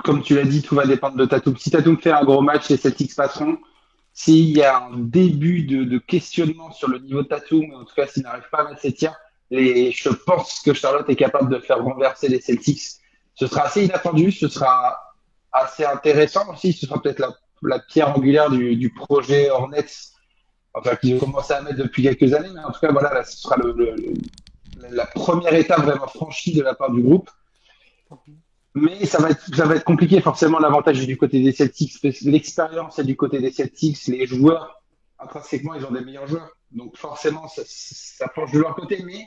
comme tu l'as dit, tout va dépendre de Tatum. Si Tatum fait un gros match, les Celtics passeront. S'il y a un début de questionnement sur le niveau de Tatum, en tout cas s'il n'arrive pas à mettre ses tirs, je pense que Charlotte est capable de faire renverser les Celtics. Ce sera assez inattendu, ce sera assez intéressant aussi. Ce sera peut-être la pierre angulaire du projet Hornets, enfin, qu'ils ont commencé à mettre depuis quelques années. Mais en tout cas, voilà, là, ce sera la première étape vraiment franchie de la part du groupe. Mais ça va être compliqué. Forcément, l'avantage est du côté des Celtics, l'expérience est du côté des Celtics, les joueurs, intrinsèquement, ils ont des meilleurs joueurs. Donc, forcément, ça penche de leur côté. Mais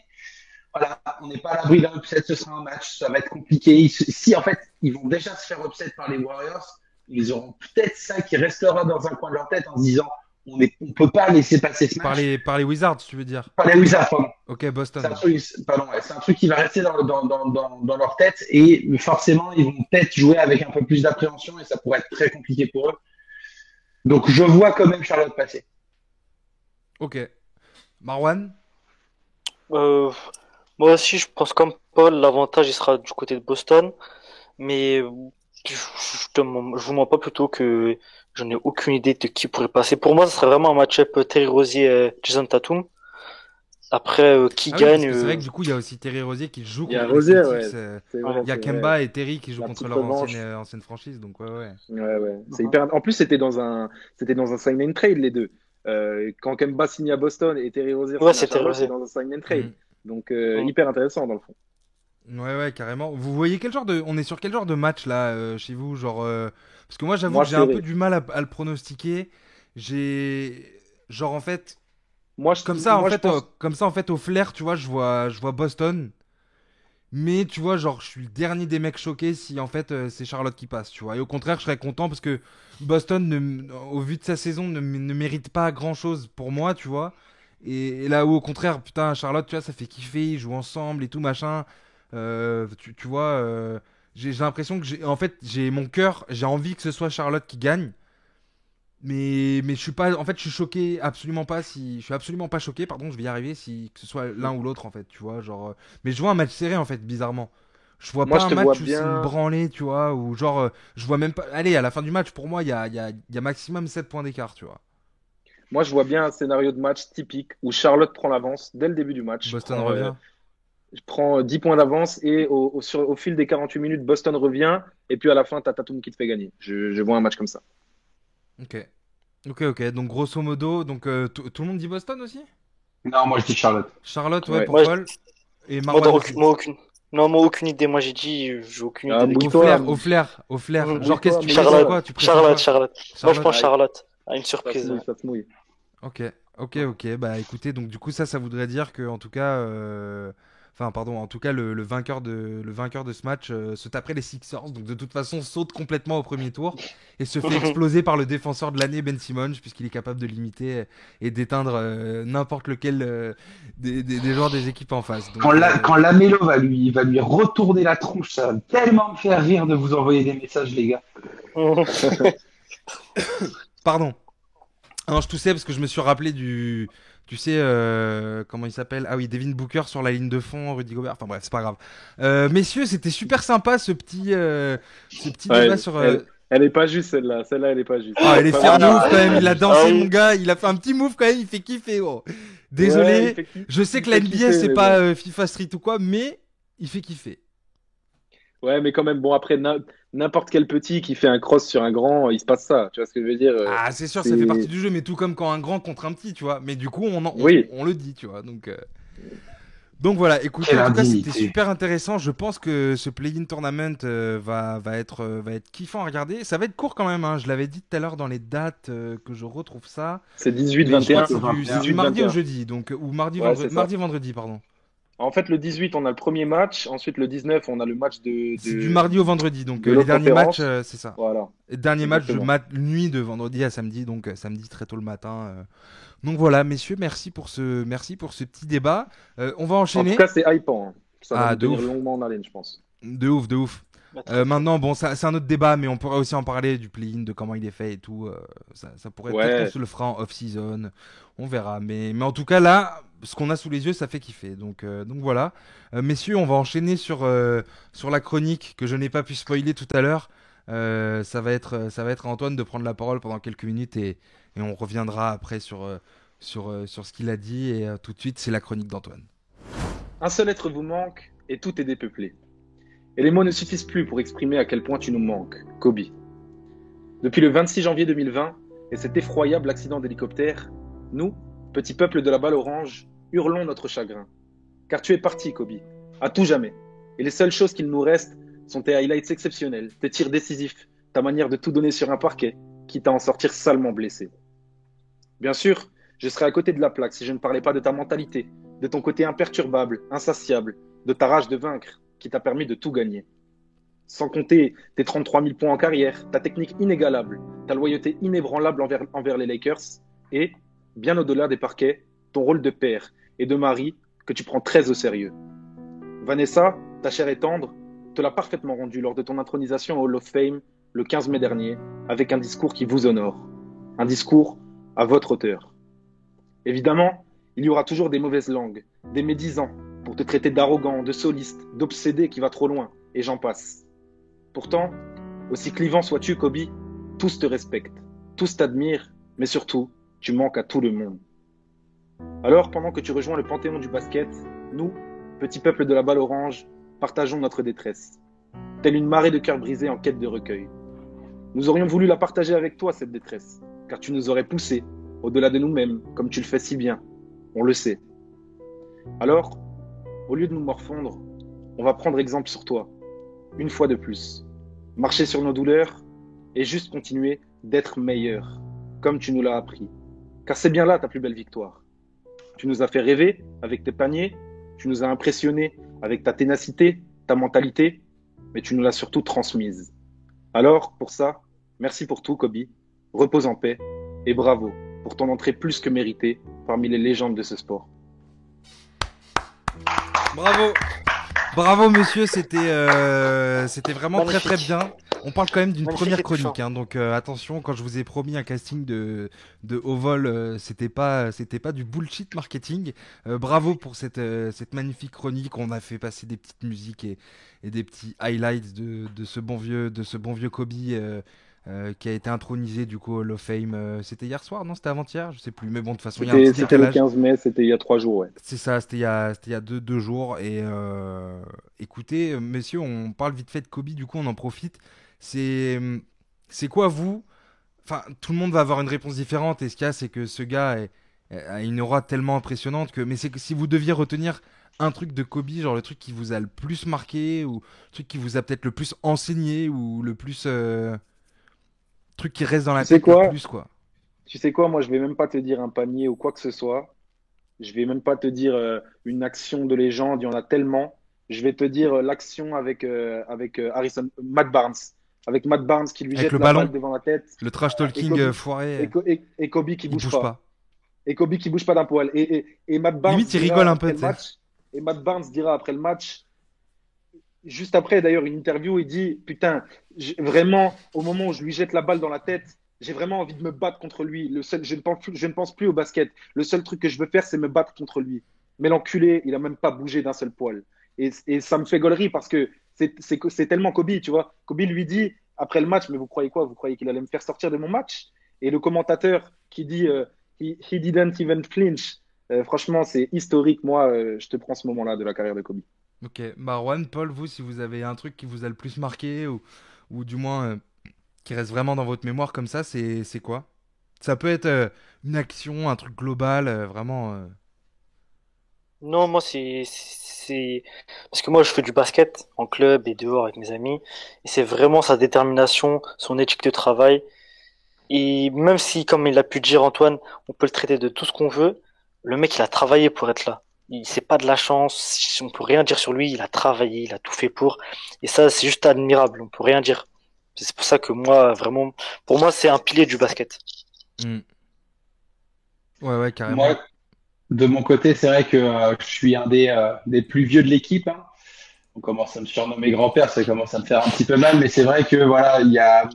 voilà, on n'est pas à l'abri d'un upset, ce sera un match, ça va être compliqué. Si en fait, ils vont déjà se faire upset par les Warriors, ils auront peut-être ça qui restera dans un coin de leur tête en se disant on peut pas laisser passer ce match. Par les Wizards, tu veux dire? Par les Wizards, pardon. Ok, Boston. C'est un truc qui va rester dans leur tête et forcément, ils vont peut-être jouer avec un peu plus d'appréhension et ça pourrait être très compliqué pour eux. Donc, je vois quand même Charlotte passer. Ok. Marwan? Moi aussi, je pense comme Paul, l'avantage il sera du côté de Boston, mais je vous mens pas plutôt que j'en ai aucune idée de qui pourrait passer. Pour moi, ce serait vraiment un match-up Terry Rozier, Jason Tatum. Après, qui Ah oui, gagne parce que c'est vrai que du coup, il y a aussi Terry Rozier qui joue Il y a contre Rozier, les ouais. Celtics. Il y a C'est Kemba vrai. et Terry qui jouent La contre petite leur revanche. ancienne franchise. Donc, ouais. Ouais. C'est hyper. En plus, c'était dans un sign and trade les deux. Quand Kemba signe à Boston et Terry Rozier signe Ouais, à c'était Charlotte, Rozier. c'est dans un sign and trade. Mm. Donc Mm. hyper intéressant dans le fond. Ouais, carrément. Vous voyez on est sur quel genre de match là chez vous, genre parce que moi j'avoue Moi, que j'ai un serré. peu du mal à le pronostiquer. Genre en fait Moi, je pense. comme ça en fait au flair, tu vois, je vois Boston. Mais tu vois, genre je suis le dernier des mecs choqués si en fait c'est Charlotte qui passe, tu vois. Et au contraire, je serais content parce que Boston au vu de sa saison ne mérite pas grand-chose pour moi, tu vois. Et là où au contraire, putain, Charlotte, tu vois, ça fait kiffer, ils jouent ensemble et tout machin. Tu vois, j'ai l'impression que en fait, j'ai mon cœur, j'ai envie que ce soit Charlotte qui gagne. Mais je suis pas, en fait, je suis choqué, absolument pas si, je suis absolument pas choqué, pardon, je vais y arriver si que ce soit l'un ou l'autre en fait, tu vois, genre, mais je vois un match serré en fait, bizarrement. Je vois Moi, pas je un te vois match où c'est une bien. branlée, tu vois, ou genre, je vois même pas, allez, à la fin du match, pour moi, il y a maximum 7 points d'écart, tu vois. Moi, je vois bien un scénario de match typique où Charlotte prend l'avance dès le début du match, Boston revient. prend 10 points d'avance et au fil des 48 minutes, Boston revient et puis à la fin, t'as Tatum qui te fait gagner. Je vois un match comme ça. Ok. Ok, donc grosso modo, donc tout le monde dit Boston aussi? Non, moi je dis Charlotte. Charlotte, ouais, Ouais. pour Moi, Paul. Et moi, Marwan aussi. aucune. Non, moi, aucune idée. Moi, j'ai dit, j'ai aucune Ah, idée de qui. mouille-toi. Au flair. Mhm. Genre, qu'est-ce que tu précises Mouille-toi, quoi? Tu précises Charlotte. quoi? Moi, je Charlotte. pense Ah, Charlotte. À une ça se surprise. mouille, ça se mouille. Ok. Bah écoutez, donc du coup ça voudrait dire que en tout cas, enfin pardon, en tout cas le vainqueur de ce match se taperait les Sixers, donc de toute façon saute complètement au premier tour et se fait exploser par le défenseur de l'année Ben Simmons puisqu'il est capable de limiter et d'éteindre n'importe lequel des joueurs des équipes en face. Donc, Quand Lamelo va lui retourner la tronche, ça va tellement me faire rire de vous envoyer des messages, les gars. pardon. Non, je toussais parce que je me suis rappelé tu sais, comment il s'appelle? Ah oui, Devin Booker sur la ligne de fond, Rudy Gobert. Enfin bref, c'est pas grave. Messieurs, c'était super sympa ce petit Ouais, débat sur. elle est pas juste celle-là. Celle-là, elle est pas juste. Ah, elle est fière de ouf quand même. Il a dansé, Ah oui. mon gars. Il a fait un petit move quand même. Il fait kiffer. Oh. Ouais, Désolé. il fait ki- Je sais il que la fait NBA, kiffer, c'est mais pas bon. FIFA Street ou quoi, mais il fait kiffer. Ouais, mais quand même, bon, après, n'importe quel petit qui fait un cross sur un grand, il se passe ça. Tu vois ce que je veux dire? Ah, c'est sûr, ça fait partie C'est. du jeu, mais tout comme quand un grand contre un petit, tu vois. Mais du coup, Oui. on le dit, tu vois. Donc voilà, écoutez, Quelle en tout cas, c'était indignité. super intéressant. Je pense que ce play-in tournament va être kiffant à regarder. Ça va être court quand même, hein. Je l'avais dit tout à l'heure dans les dates que je retrouve ça. C'est Mais je crois 18-21. que c'est du mardi au 18-21. jeudi, donc, ou Ouais, c'est ça. mardi vendredi, pardon. En fait, le 18, on a le premier match. Ensuite, le 19, on a le match C'est du mardi au vendredi, donc de les l'autre derniers conférence. matchs, c'est ça. Voilà. Les derniers matchs de Exactement. nuit de vendredi à samedi, donc samedi très tôt le matin. Donc voilà, messieurs, merci pour ce petit débat. On va En enchaîner. tout cas, c'est hypant, hein. Ça va Ah, nous de tenir ouf. longuement en haleine, je pense. De ouf. Maintenant, bon, c'est un autre débat, mais on pourrait aussi en parler du play-in, de comment il est fait et tout. Ça pourrait peut-être qu'on Ouais. se le fera en off-season. On verra. Mais en tout cas, là, ce qu'on a sous les yeux, ça fait kiffer. Donc voilà. Messieurs, on va enchaîner sur la chronique que je n'ai pas pu spoiler tout à l'heure. Ça va être à Antoine de prendre la parole pendant quelques minutes et on reviendra après sur ce qu'il a dit. Et tout de suite, c'est la chronique d'Antoine. Un seul être vous manque et tout est dépeuplé. Et les mots ne suffisent plus pour exprimer à quel point tu nous manques, Kobe. Depuis le 26 janvier 2020 et cet effroyable accident d'hélicoptère, nous, petit peuple de la balle orange, hurlons notre chagrin. Car tu es parti, Kobe, à tout jamais. Et les seules choses qu'il nous reste sont tes highlights exceptionnels, tes tirs décisifs, ta manière de tout donner sur un parquet, quitte à en sortir salement blessé. Bien sûr, je serais à côté de la plaque si je ne parlais pas de ta mentalité, de ton côté imperturbable, insatiable, de ta rage de vaincre qui t'a permis de tout gagner. Sans compter tes 33 000 points en carrière, ta technique inégalable, ta loyauté inébranlable envers les Lakers et, bien au-delà des parquets, ton rôle de père et de mari que tu prends très au sérieux. Vanessa, ta chère et tendre, te l'a parfaitement rendu lors de ton intronisation au Hall of Fame le 15 mai dernier avec un discours qui vous honore. Un discours à votre hauteur. Évidemment, il y aura toujours des mauvaises langues, des médisants pour te traiter d'arrogant, de soliste, d'obsédé qui va trop loin, et j'en passe. Pourtant, aussi clivant sois-tu, Kobe, tous te respectent, tous t'admirent, mais surtout, tu manques à tout le monde. Alors, pendant que tu rejoins le panthéon du basket, nous, petit peuple de la balle orange, partageons notre détresse, telle une marée de cœurs brisés en quête de recueil. Nous aurions voulu la partager avec toi, cette détresse, car tu nous aurais poussés, au-delà de nous-mêmes, comme tu le fais si bien. On le sait. Alors, au lieu de nous morfondre, on va prendre exemple sur toi, une fois de plus. Marcher sur nos douleurs et juste continuer d'être meilleur, comme tu nous l'as appris. Car c'est bien là ta plus belle victoire. Tu nous as fait rêver avec tes paniers, tu nous as impressionnés avec ta ténacité, ta mentalité, mais tu nous l'as surtout transmise. Alors, pour ça, merci pour tout, Kobe. Repose en paix et bravo pour ton entrée plus que méritée parmi les légendes de ce sport. Bravo. Bravo monsieur, c'était vraiment Magnifique. très très bien. On parle quand même d'une Magnifique première et touchant. chronique, hein, donc attention, quand je vous ai promis un casting de haut vol, c'était pas du bullshit marketing. Bravo pour cette magnifique chronique. On a fait passer des petites musiques et des petits highlights de ce bon vieux Kobe qui a été intronisé du coup au Hall of Fame. C'était hier soir, non? C'était avant-hier? Je sais plus. Mais bon, de toute façon, il y a un petit C'était le décalage. 15 mai, c'était il y a 3 jours, ouais. C'est ça, c'était il y a deux jours. Et écoutez, messieurs, on parle vite fait de Kobe, du coup, on en profite. C'est quoi, vous? Enfin, tout le monde va avoir une réponse différente. Et ce qu'il y a, c'est que ce gars a une aura tellement impressionnante que. Mais c'est que si vous deviez retenir un truc de Kobe, genre le truc qui vous a le plus marqué, ou le truc qui vous a peut-être le plus enseigné, ou le plus. Truc qui reste dans la Tu sais tête le quoi? plus, quoi. Tu sais quoi? Moi, je vais même pas te dire un panier ou quoi que ce soit. Je vais même pas te dire une action de légende. Il y en a tellement. Je vais te dire l'action avec Matt Barnes. Avec Matt Barnes qui lui Avec jette le la ballon, balle devant la tête. le trash Et talking Kobe, foiré, et Kobe qui il bouge bouge pas. pas. Et Kobe qui bouge pas d'un poil. Et Matt Barnes Limite, il dira rigole un après peu, le tu sais. match. Et Matt Barnes dira après le match, juste après d'ailleurs une interview, il dit putain, vraiment au moment où je lui jette la balle dans la tête, j'ai vraiment envie de me battre contre lui. Je ne pense plus au basket. Le seul truc que je veux faire, c'est me battre contre lui. Mais l'enculé, il a même pas bougé d'un seul poil. Et ça me fait gaulerie parce que c'est tellement Kobe, tu vois. Kobe lui dit après le match, mais vous croyez quoi? Vous croyez qu'il allait me faire sortir de mon match? Et le commentateur qui dit he didn't even flinch. Franchement, c'est historique. Moi, je te prends ce moment-là de la carrière de Kobe. Ok, Marwan, Paul, vous, si vous avez un truc qui vous a le plus marqué, ou du moins qui reste vraiment dans votre mémoire comme ça, c'est quoi? Ça peut être une action, un truc global, vraiment. Non, moi, parce que moi, je fais du basket en club et dehors avec mes amis. Et c'est vraiment sa détermination, son éthique de travail. Et même si, comme il a pu dire Antoine, on peut le traiter de tout ce qu'on veut, le mec, il a travaillé pour être là. C'est pas de la chance, on peut rien dire sur lui, il a travaillé, il a tout fait pour. Et ça, c'est juste admirable, on peut rien dire. C'est pour ça que moi, vraiment, pour moi, c'est un pilier du basket. Hmm. Ouais, ouais, carrément. Moi, de mon côté, c'est vrai que je suis un des plus vieux de l'équipe, hein. On commence à me surnommer grand-père, ça commence à me faire un petit peu mal, mais c'est vrai que voilà, il y a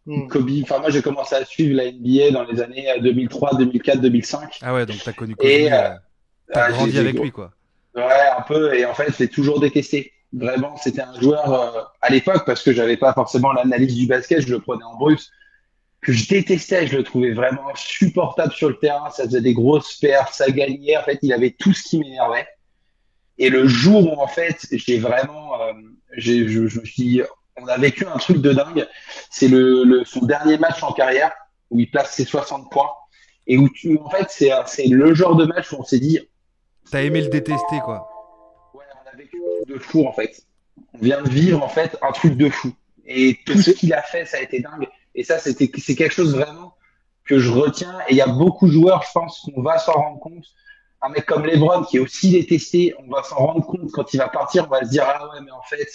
Hmm. Kobe. Enfin, moi, j'ai commencé à suivre la NBA dans les années 2003, 2004, 2005, Ah ouais, donc t'as connu Kobe, et t'as grandi j'ai avec lui, quoi. ouais, un peu, et en fait, j'ai toujours détesté. Vraiment, c'était un joueur à l'époque parce que j'avais pas forcément l'analyse du basket, je le prenais en brut, que je détestais, je le trouvais vraiment insupportable sur le terrain, ça faisait des grosses perfs, ça gagnait, en fait, il avait tout ce qui m'énervait. Et le jour où, en fait, j'ai vraiment je me suis dit, on a vécu un truc de dingue. C'est son dernier match en carrière où il place ses 60 points et en fait, c'est le genre de match où on s'est dit, T'as aimé le détester, quoi. ouais, on a vécu un truc de fou en fait. On vient de vivre en fait un truc de fou. Et tout ce qu'il a fait, ça a été dingue. Et ça, c'est quelque chose vraiment que je retiens. Et il y a beaucoup de joueurs, je pense, qu'on va s'en rendre compte. Un mec comme LeBron qui est aussi détesté, on va s'en rendre compte quand il va partir. On va se dire ah ouais, mais en fait,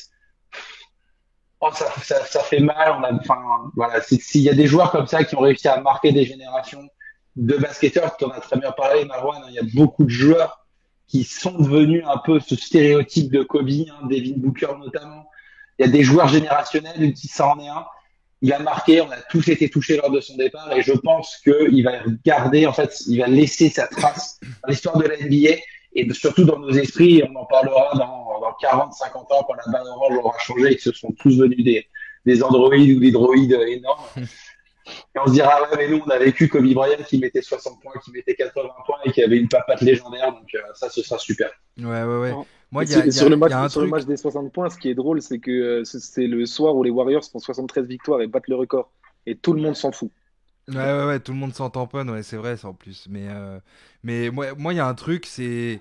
oh, ça fait mal. Enfin, voilà, s'il y a des joueurs comme ça qui ont réussi à marquer des générations de basketteurs, tu en as très bien parlé, Marwan. Il y a beaucoup de joueurs qui sont devenus un peu ce stéréotype de Kobe, hein, Devin Booker notamment. Il y a des joueurs générationnels, ça en est un. Il a marqué, on a tous été touchés lors de son départ et je pense qu'il va garder, en fait, il va laisser sa trace dans l'histoire de la NBA et surtout dans nos esprits. On en parlera dans 40, 50 ans quand la balle orange aura changé et que ce sont tous venus des androïdes ou des droïdes énormes. Et on se dira, ouais, mais nous, on a vécu Kobe Bryant qui mettait 60 points, qui mettait 80 points et qui avait une papate légendaire. Donc, ça, ce sera super. Ouais. Moi, Sur le y a un sur le truc. match des 60 points, ce qui est drôle, c'est que c'est le soir où les Warriors font 73 victoires et battent le record. Et tout le monde s'en fout. Ouais, tout le monde s'en tamponne, ouais, c'est vrai, ça en plus. Mais il y a un truc, c'est.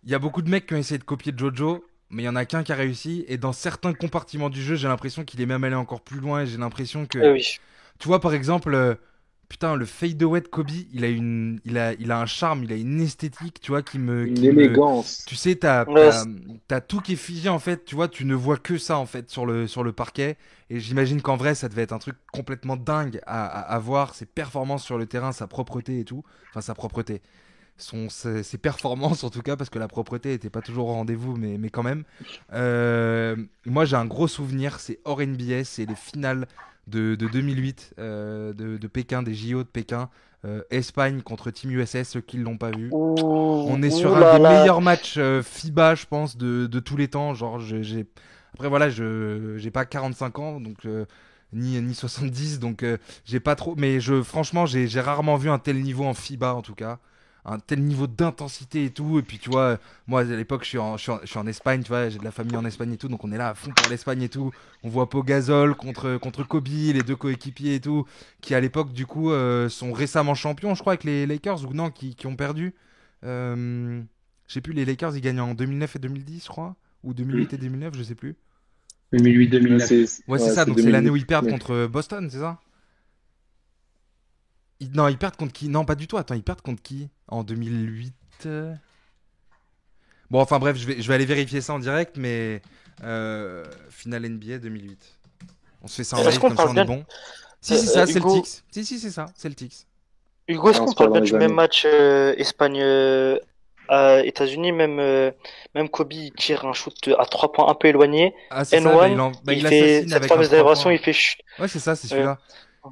Il y a beaucoup de mecs qui ont essayé de copier Jojo, mais il y en a qu'un qui a réussi. Et dans certains compartiments du jeu, j'ai l'impression qu'il est même allé encore plus loin. Et j'ai l'impression que. Oui. Tu vois, par exemple, putain, le fadeaway de Kobe, il a un charme, il a une esthétique, tu vois, Une élégance. tu sais, Ouais, t'as tout qui est figé en fait, tu vois, tu ne vois que ça en fait sur le parquet. Et j'imagine qu'en vrai, ça devait être un truc complètement dingue à voir, ses performances sur le terrain, sa propreté et tout. Enfin, sa propreté. Ses performances en tout cas, parce que la propreté était pas toujours au rendez-vous, mais quand même. Moi, j'ai un gros souvenir, c'est hors NBA, c'est les finales de 2008 de Pékin, des JO de Pékin. Espagne contre Team USA, ceux qui ne l'ont pas vu. On est sur ouh un là des là. meilleurs matchs FIBA, je pense, de tous les temps. Genre, après, voilà, je j'ai pas 45 ans, donc ni 70, donc j'ai pas trop. Mais franchement, j'ai rarement vu un tel niveau en FIBA, en tout cas. Un tel niveau d'intensité et tout. Et puis, tu vois, moi, à l'époque, je suis en Espagne, tu vois, j'ai de la famille en Espagne et tout, donc on est là à fond pour l'Espagne et tout. On voit Pau Gasol contre Kobe, les deux coéquipiers et tout, qui à l'époque, du coup, sont récemment champions, je crois, avec les Lakers, ou non, qui ont perdu. Je sais plus, les Lakers, ils gagnent en 2009 et 2010, je crois. Ou 2008 et 2009, je sais plus. 2008-2009. Ouais, c'est Ouais, ça, c'est donc c'est l'année 2008. où ils perdent Mais contre Boston, c'est ça? Non, ils perdent contre qui? Non, pas du tout, attends, ils perdent contre qui? En 2008 Bon, enfin bref, je vais aller vérifier ça en direct, mais finale NBA 2008. On se fait ça en Est-ce live, qu'on comme ça parle on est bien, bon. Si, c'est ça, Hugo, Celtics. Si, c'est ça, Celtics. Hugo, est-ce on qu'on se parle parle dans bien les du même années. match Espagne États-Unis, même Kobe il tire un shoot à 3 points un peu éloigné, Ah, c'est ça, N1, il il fait assassine cette avec un fameuse 3 célébration, points. il fait chut. Ouais, c'est ça, c'est Euh, celui-là.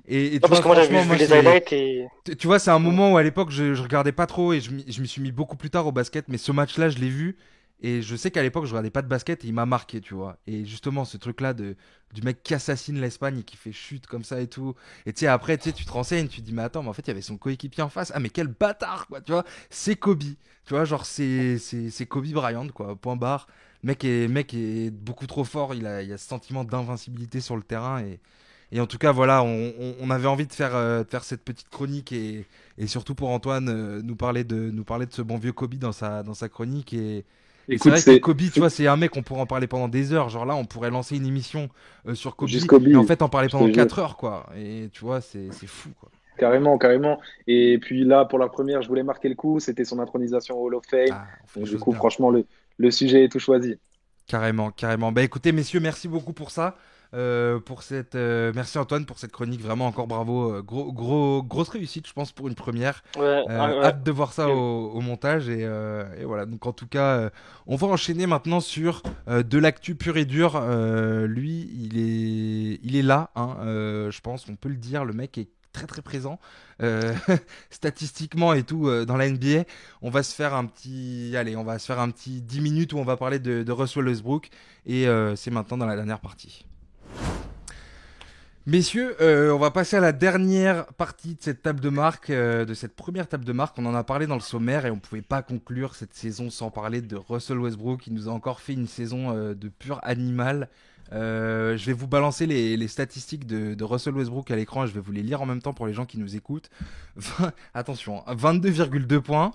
Et non, tu parce vois, que moi j'avais franchement, vu moi, les c'est. highlights et Tu vois, c'est un moment où à l'époque je regardais pas trop et je m'y suis mis beaucoup plus tard au basket, mais ce match-là, je l'ai vu et je sais qu'à l'époque je regardais pas de basket et il m'a marqué, tu vois. Et justement, ce truc-là du mec qui assassine l'Espagne et qui fait chute comme ça et tout. Et tu sais, après, tu sais, tu te renseignes, tu te dis, mais attends, mais en fait, il y avait son coéquipier en face. Ah, mais quel bâtard, quoi, tu vois. C'est Kobe, tu vois, genre, c'est Kobe Bryant, quoi, point barre. Le mec est beaucoup trop fort, il a ce sentiment d'invincibilité sur le terrain et en tout cas, voilà, on avait envie de faire cette petite chronique et surtout pour Antoine, nous parler de ce bon vieux Kobe dans sa chronique. Et c'est Écoute, vrai que Kobe, tu vois, c'est un mec, on pourrait en parler pendant des heures. Genre là, on pourrait lancer une émission sur Kobe juste Kobe, et en fait en parler je te pendant jure. 4 heures, quoi. Et tu vois, c'est fou, quoi. Carrément, carrément. Et puis là, pour la première, je voulais marquer le coup. C'était son intronisation au Hall of Fame. Ah, on fait les Donc, du choses coup, bien. franchement, le sujet est tout choisi. Carrément, carrément. Bah écoutez, messieurs, merci beaucoup pour ça. Merci Antoine pour cette chronique. Vraiment encore bravo. Grosse réussite, je pense, pour une première. ouais, ouais. Hâte de voir ça au montage. Et voilà. Donc en tout cas, on va enchaîner maintenant sur de l'actu pur et dur. Lui, il est là, hein, je pense, on peut le dire. Le mec est très très présent statistiquement et tout dans la NBA. On va se faire un petit 10 minutes où on va parler de Russell Westbrook et c'est maintenant dans la dernière partie. Messieurs, on va passer à la dernière partie de cette table de marque, de cette première table de marque. On en a parlé dans le sommaire et on pouvait pas conclure cette saison sans parler de Russell Westbrook. Il nous a encore fait une saison de pur animal. Je vais vous balancer les statistiques de Russell Westbrook à l'écran et je vais vous les lire en même temps pour les gens qui nous écoutent. Attention, 22,2 points,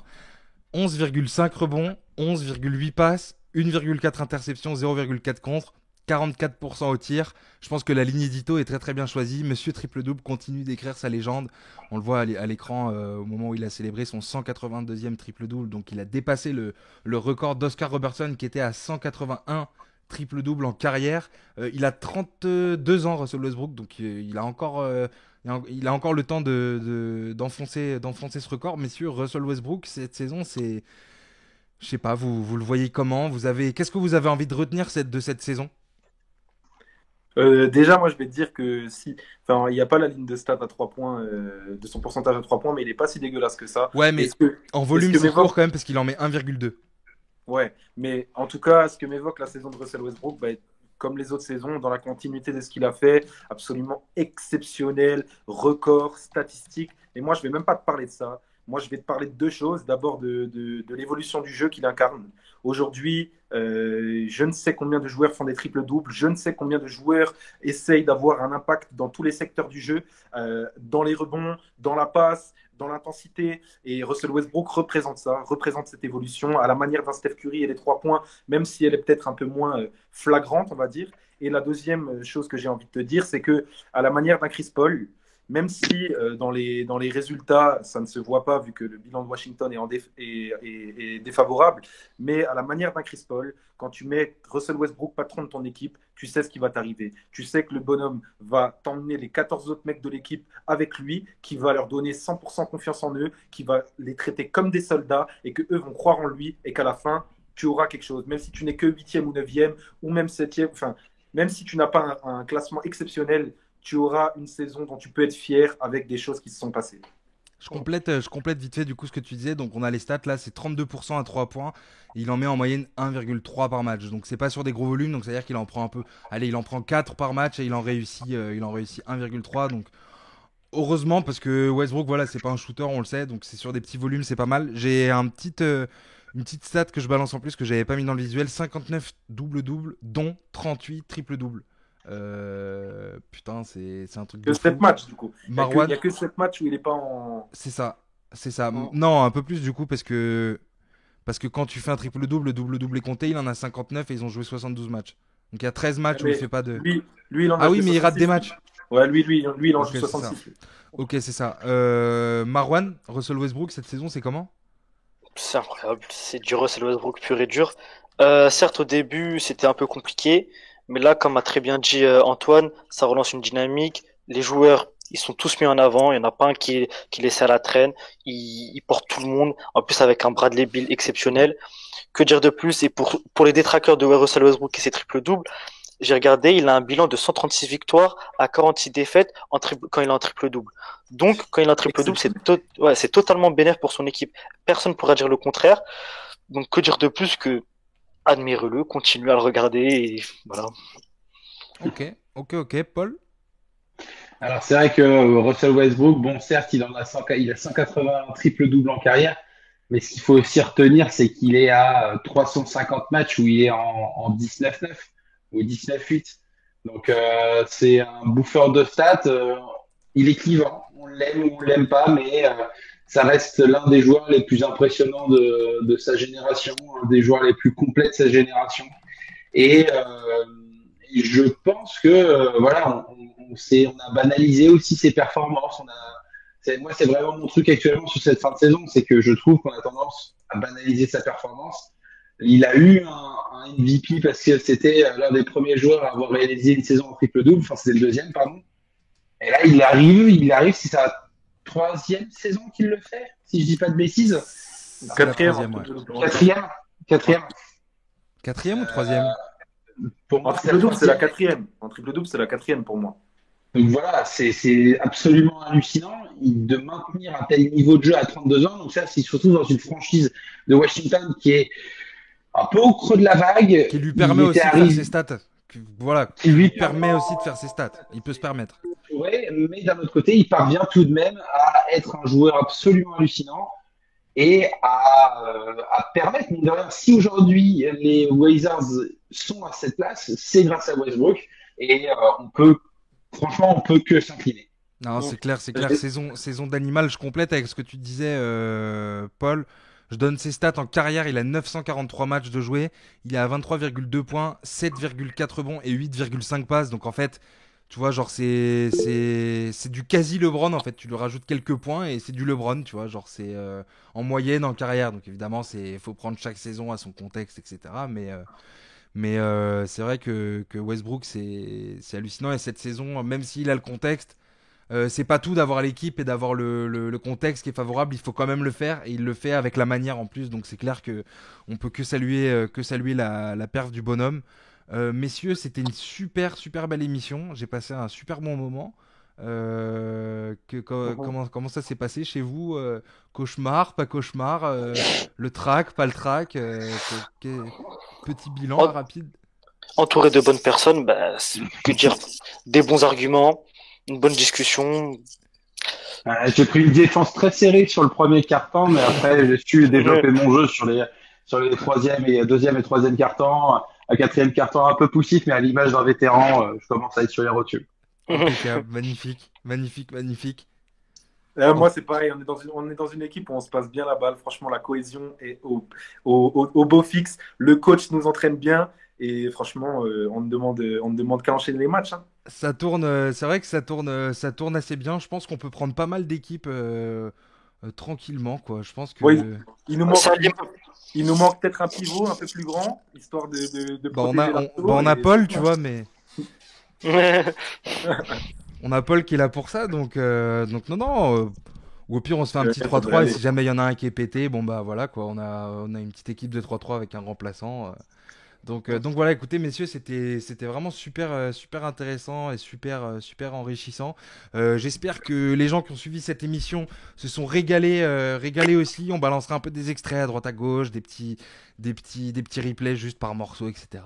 11,5 rebonds, 11,8 passes, 1,4 interceptions, 0,4 contre. 44% au tir. Je pense que la ligne édito est très très bien choisie. Monsieur Triple-Double continue d'écrire sa légende. On le voit à l'écran au moment où il a célébré son 182e triple-double. Donc il a dépassé le record d'Oscar Robertson qui était à 181 triple-double en carrière. Il a 32 ans, Russell Westbrook. Donc il a encore le temps d'enfoncer ce record. Messieurs, Russell Westbrook, cette saison, c'est... Je sais pas, vous le voyez comment? Qu'est-ce que vous avez envie de retenir de cette saison? Déjà, moi, je vais te dire que enfin, il n'y a pas la ligne de stats à 3 points, de son pourcentage à 3 points, mais il n'est pas si dégueulasse que ça. Ouais, mais en volume, c'est court quand même parce qu'il en met 1,2. Ouais, mais en tout cas, ce que m'évoque la saison de Russell Westbrook, bah, comme les autres saisons, dans la continuité de ce qu'il a fait, absolument exceptionnel, record, statistique. Et moi, je vais même pas te parler de ça. Moi, je vais te parler de deux choses. D'abord, de l'évolution du jeu qu'il incarne. Aujourd'hui, je ne sais combien de joueurs font des triples-doubles. Je ne sais combien de joueurs essayent d'avoir un impact dans tous les secteurs du jeu, dans les rebonds, dans la passe, dans l'intensité. Et Russell Westbrook représente ça, représente cette évolution à la manière d'un Steph Curry et les 3 points, même si elle est peut-être un peu moins flagrante, on va dire. Et la deuxième chose que j'ai envie de te dire, c'est que à la manière d'un Chris Paul, même si dans les résultats, ça ne se voit pas vu que le bilan de Washington est défavorable, mais à la manière d'un Chris Paul, quand tu mets Russell Westbrook patron de ton équipe, tu sais ce qui va t'arriver. Tu sais que le bonhomme va t'emmener les 14 autres mecs de l'équipe avec lui, qui va leur donner 100% confiance en eux, qui va les traiter comme des soldats et qu'eux vont croire en lui et qu'à la fin, tu auras quelque chose. Même si tu n'es que 8e ou 9e ou même 7e, enfin, même si tu n'as pas un classement exceptionnel, tu auras une saison dont tu peux être fier avec des choses qui se sont passées. Je complète vite fait du coup ce que tu disais. Donc on a les stats là, c'est 32% à 3 points. Il en met en moyenne 1,3 par match. Donc c'est pas sur des gros volumes, donc c'est-à-dire qu'il en prend un peu. Allez, il en prend 4 par match et il en réussit 1,3. Donc heureusement parce que Westbrook, voilà, c'est pas un shooter, on le sait. Donc c'est sur des petits volumes, c'est pas mal. J'ai une petite stat que je balance en plus que j'avais pas mis dans le visuel, 59 double-double, dont 38 triple-double. Putain, c'est un truc de fou. 7 matchs du coup. Marwan... Il n'y a que 7 matchs où il est pas en. C'est ça. Non, un peu plus du coup parce que quand tu fais un triple-double, le double-double est compté, il en a 59 et ils ont joué 72 matchs. Donc il y a 13 matchs où il fait pas de... Lui, il en a oui, mais il rate des matchs. Ouais, lui il en joue 66. Ok, c'est ça. Marwan, Russell Westbrook, cette saison, c'est comment? C'est incroyable, c'est du Russell Westbrook pur et dur. Certes, au début, c'était un peu compliqué, mais là, comme a très bien dit Antoine, ça relance une dynamique. Les joueurs, ils sont tous mis en avant. Il n'y en a pas un qui est laissé à la traîne. Il porte tout le monde. En plus, avec un Bradley Beal exceptionnel. Que dire de plus? Et pour les détraqueurs de Russell Westbrook et ses triple-doubles, j'ai regardé, il a un bilan de 136 victoires à 46 défaites quand il est en triple-double. Donc, quand il est en triple-double, c'est totalement bénéfique pour son équipe. Personne ne pourra dire le contraire. Donc, que dire de plus que admirez-le, continuez à le regarder et voilà. Ok, Paul? Alors, c'est vrai que Russell Westbrook, bon, certes, il a 180 triple-double en carrière, mais ce qu'il faut aussi retenir, c'est qu'il est à 350 matchs où il est en 19-9 ou 19-8. Donc, c'est un bouffeur de stats. Il est clivant. On l'aime ou on l'aime pas, mais ça reste l'un des joueurs les plus impressionnants de sa génération, un des joueurs les plus complets de sa génération. Et je pense que voilà, on a banalisé aussi ses performances. Moi, c'est vraiment mon truc actuellement sur cette fin de saison, c'est que je trouve qu'on a tendance à banaliser sa performance. Il a eu un MVP parce que c'était l'un des premiers joueurs à avoir réalisé une saison en triple-double. Enfin, c'était le deuxième, pardon. Et là, il arrive, c'est sa 3e saison qu'il le fait, si je dis pas de bêtises. 4e. Quatrième ou 3e? En triple-double, c'est la 4e. En triple-double, c'est la 4e pour moi. Donc voilà, c'est absolument hallucinant de maintenir un tel niveau de jeu à 32 ans. Donc ça, c'est surtout dans une franchise de Washington qui est un peu au creux de la vague. Qui lui permet aussi de faire ses stats. voilà, qui lui permet aussi de faire ses stats. Il peut se permettre. Ouais, mais d'un autre côté, il parvient tout de même à être un joueur absolument hallucinant et à permettre, mine de rien, si aujourd'hui les Wizards sont à cette place, c'est grâce à Westbrook et franchement, on peut que s'incliner. Non, c'est clair. Saison d'animal, je complète avec ce que tu disais, Paul. Je donne ses stats en carrière. Il a 943 matchs de jouer. Il est à 23,2 points, 7,4 rebonds et 8,5 passes. Donc en fait, tu vois, genre c'est du quasi LeBron en fait. Tu lui rajoutes quelques points et c'est du LeBron, tu vois. Genre c'est en moyenne en carrière. Donc évidemment, faut prendre chaque saison à son contexte, etc. Mais c'est vrai que Westbrook c'est hallucinant et cette saison, même s'il a le contexte. C'est pas tout d'avoir l'équipe et d'avoir le contexte qui est favorable, il faut quand même le faire et il le fait avec la manière en plus, donc c'est clair que on peut que saluer la perf du bonhomme. Messieurs, c'était une super belle émission, j'ai passé un super bon moment. Comment ça s'est passé chez vous? Cauchemar, pas cauchemar, le track, pas le track, petit bilan rapide. Entouré de bonnes personnes, que dire, des bons arguments, une bonne discussion. J'ai pris une défense très serrée sur le premier quart-temps, mais après j'ai su développer mon jeu sur les deuxième et troisième quart-temps, un quatrième quart-temps un peu poussif, mais à l'image d'un vétéran, je commence à être sur les rotules. Impeccable, magnifique. Moi, c'est pareil, on est dans une équipe où on se passe bien la balle. Franchement, la cohésion est au beau fixe. Le coach nous entraîne bien. Et franchement, on ne demande qu'à enchaîner les matchs. Hein. Ça tourne, c'est vrai que ça tourne assez bien. Je pense qu'on peut prendre pas mal d'équipes tranquillement, quoi. Je pense que. Oui, il nous manque peut-être un pivot un peu plus grand, histoire de protéger on a Paul, tu vois, mais. On a Paul qui est là pour ça, donc non. Ou au pire, on se fait un petit 3-3 et si jamais il y en a un qui est pété, bon bah voilà quoi, on a une petite équipe de 3-3 avec un remplaçant. Donc voilà, écoutez messieurs, c'était vraiment super intéressant et super enrichissant. J'espère que les gens qui ont suivi cette émission se sont régalés aussi. On balancera un peu des extraits à droite à gauche, des petits replays juste par morceaux, etc.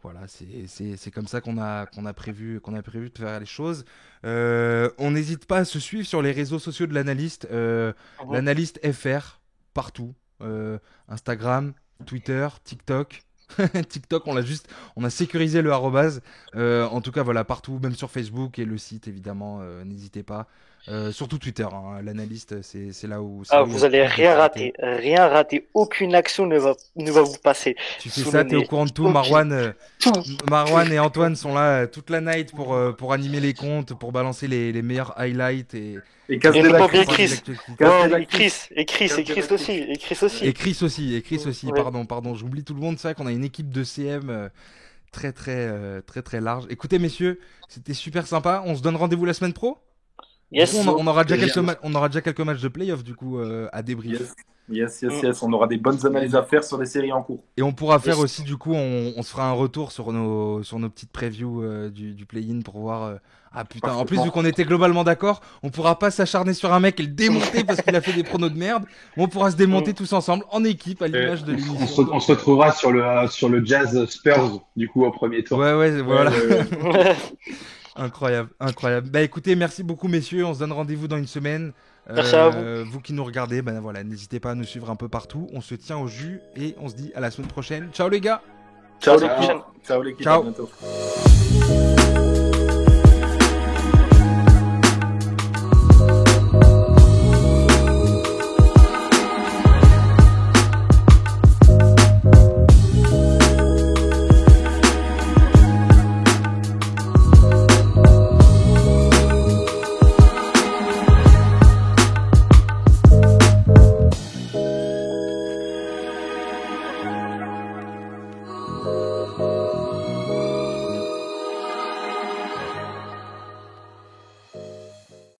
Voilà, c'est comme ça qu'on a prévu de faire les choses. On n'hésite pas à se suivre sur les réseaux sociaux de l'analyste, l'analyste FR partout, Instagram, Twitter, TikTok. TikTok, on a sécurisé le arrobase. En tout cas, voilà, partout, même sur Facebook et le site, évidemment, n'hésitez pas. Surtout Twitter, hein, l'analyste, c'est là où. Vous allez rien rater, aucune action ne va vous passer. Tu fais ça, t'es au courant de tout. Marwan et Antoine sont là toute la night pour animer les comptes, pour balancer les meilleurs highlights et pas bien Chris. Et Chris aussi. Pardon, j'oublie tout le monde. C'est vrai qu'on a une équipe de CM très large. Écoutez messieurs, c'était super sympa. On se donne rendez-vous la semaine pro. Yes. Du coup, on aura déjà quelques matchs de playoff du coup à débrief. Yes. On aura des bonnes analyses à faire sur les séries en cours. Et on pourra faire aussi du coup, on se fera un retour sur nos petites previews du play-in pour voir. Ah putain, en plus vu qu'on était globalement d'accord, on pourra pas s'acharner sur un mec et le démonter parce qu'il a fait des pronos de merde. On pourra se démonter tous ensemble en équipe à l'image de l'émission. On se retrouvera sur le Jazz Spurs du coup au premier tour. Ouais, voilà. Incroyable. Bah écoutez, merci beaucoup messieurs, on se donne rendez-vous dans une semaine. Merci à vous. Vous qui nous regardez, voilà, n'hésitez pas à nous suivre un peu partout. On se tient au jus et on se dit à la semaine prochaine. Ciao les gars. Ciao l'équipe. À bientôt.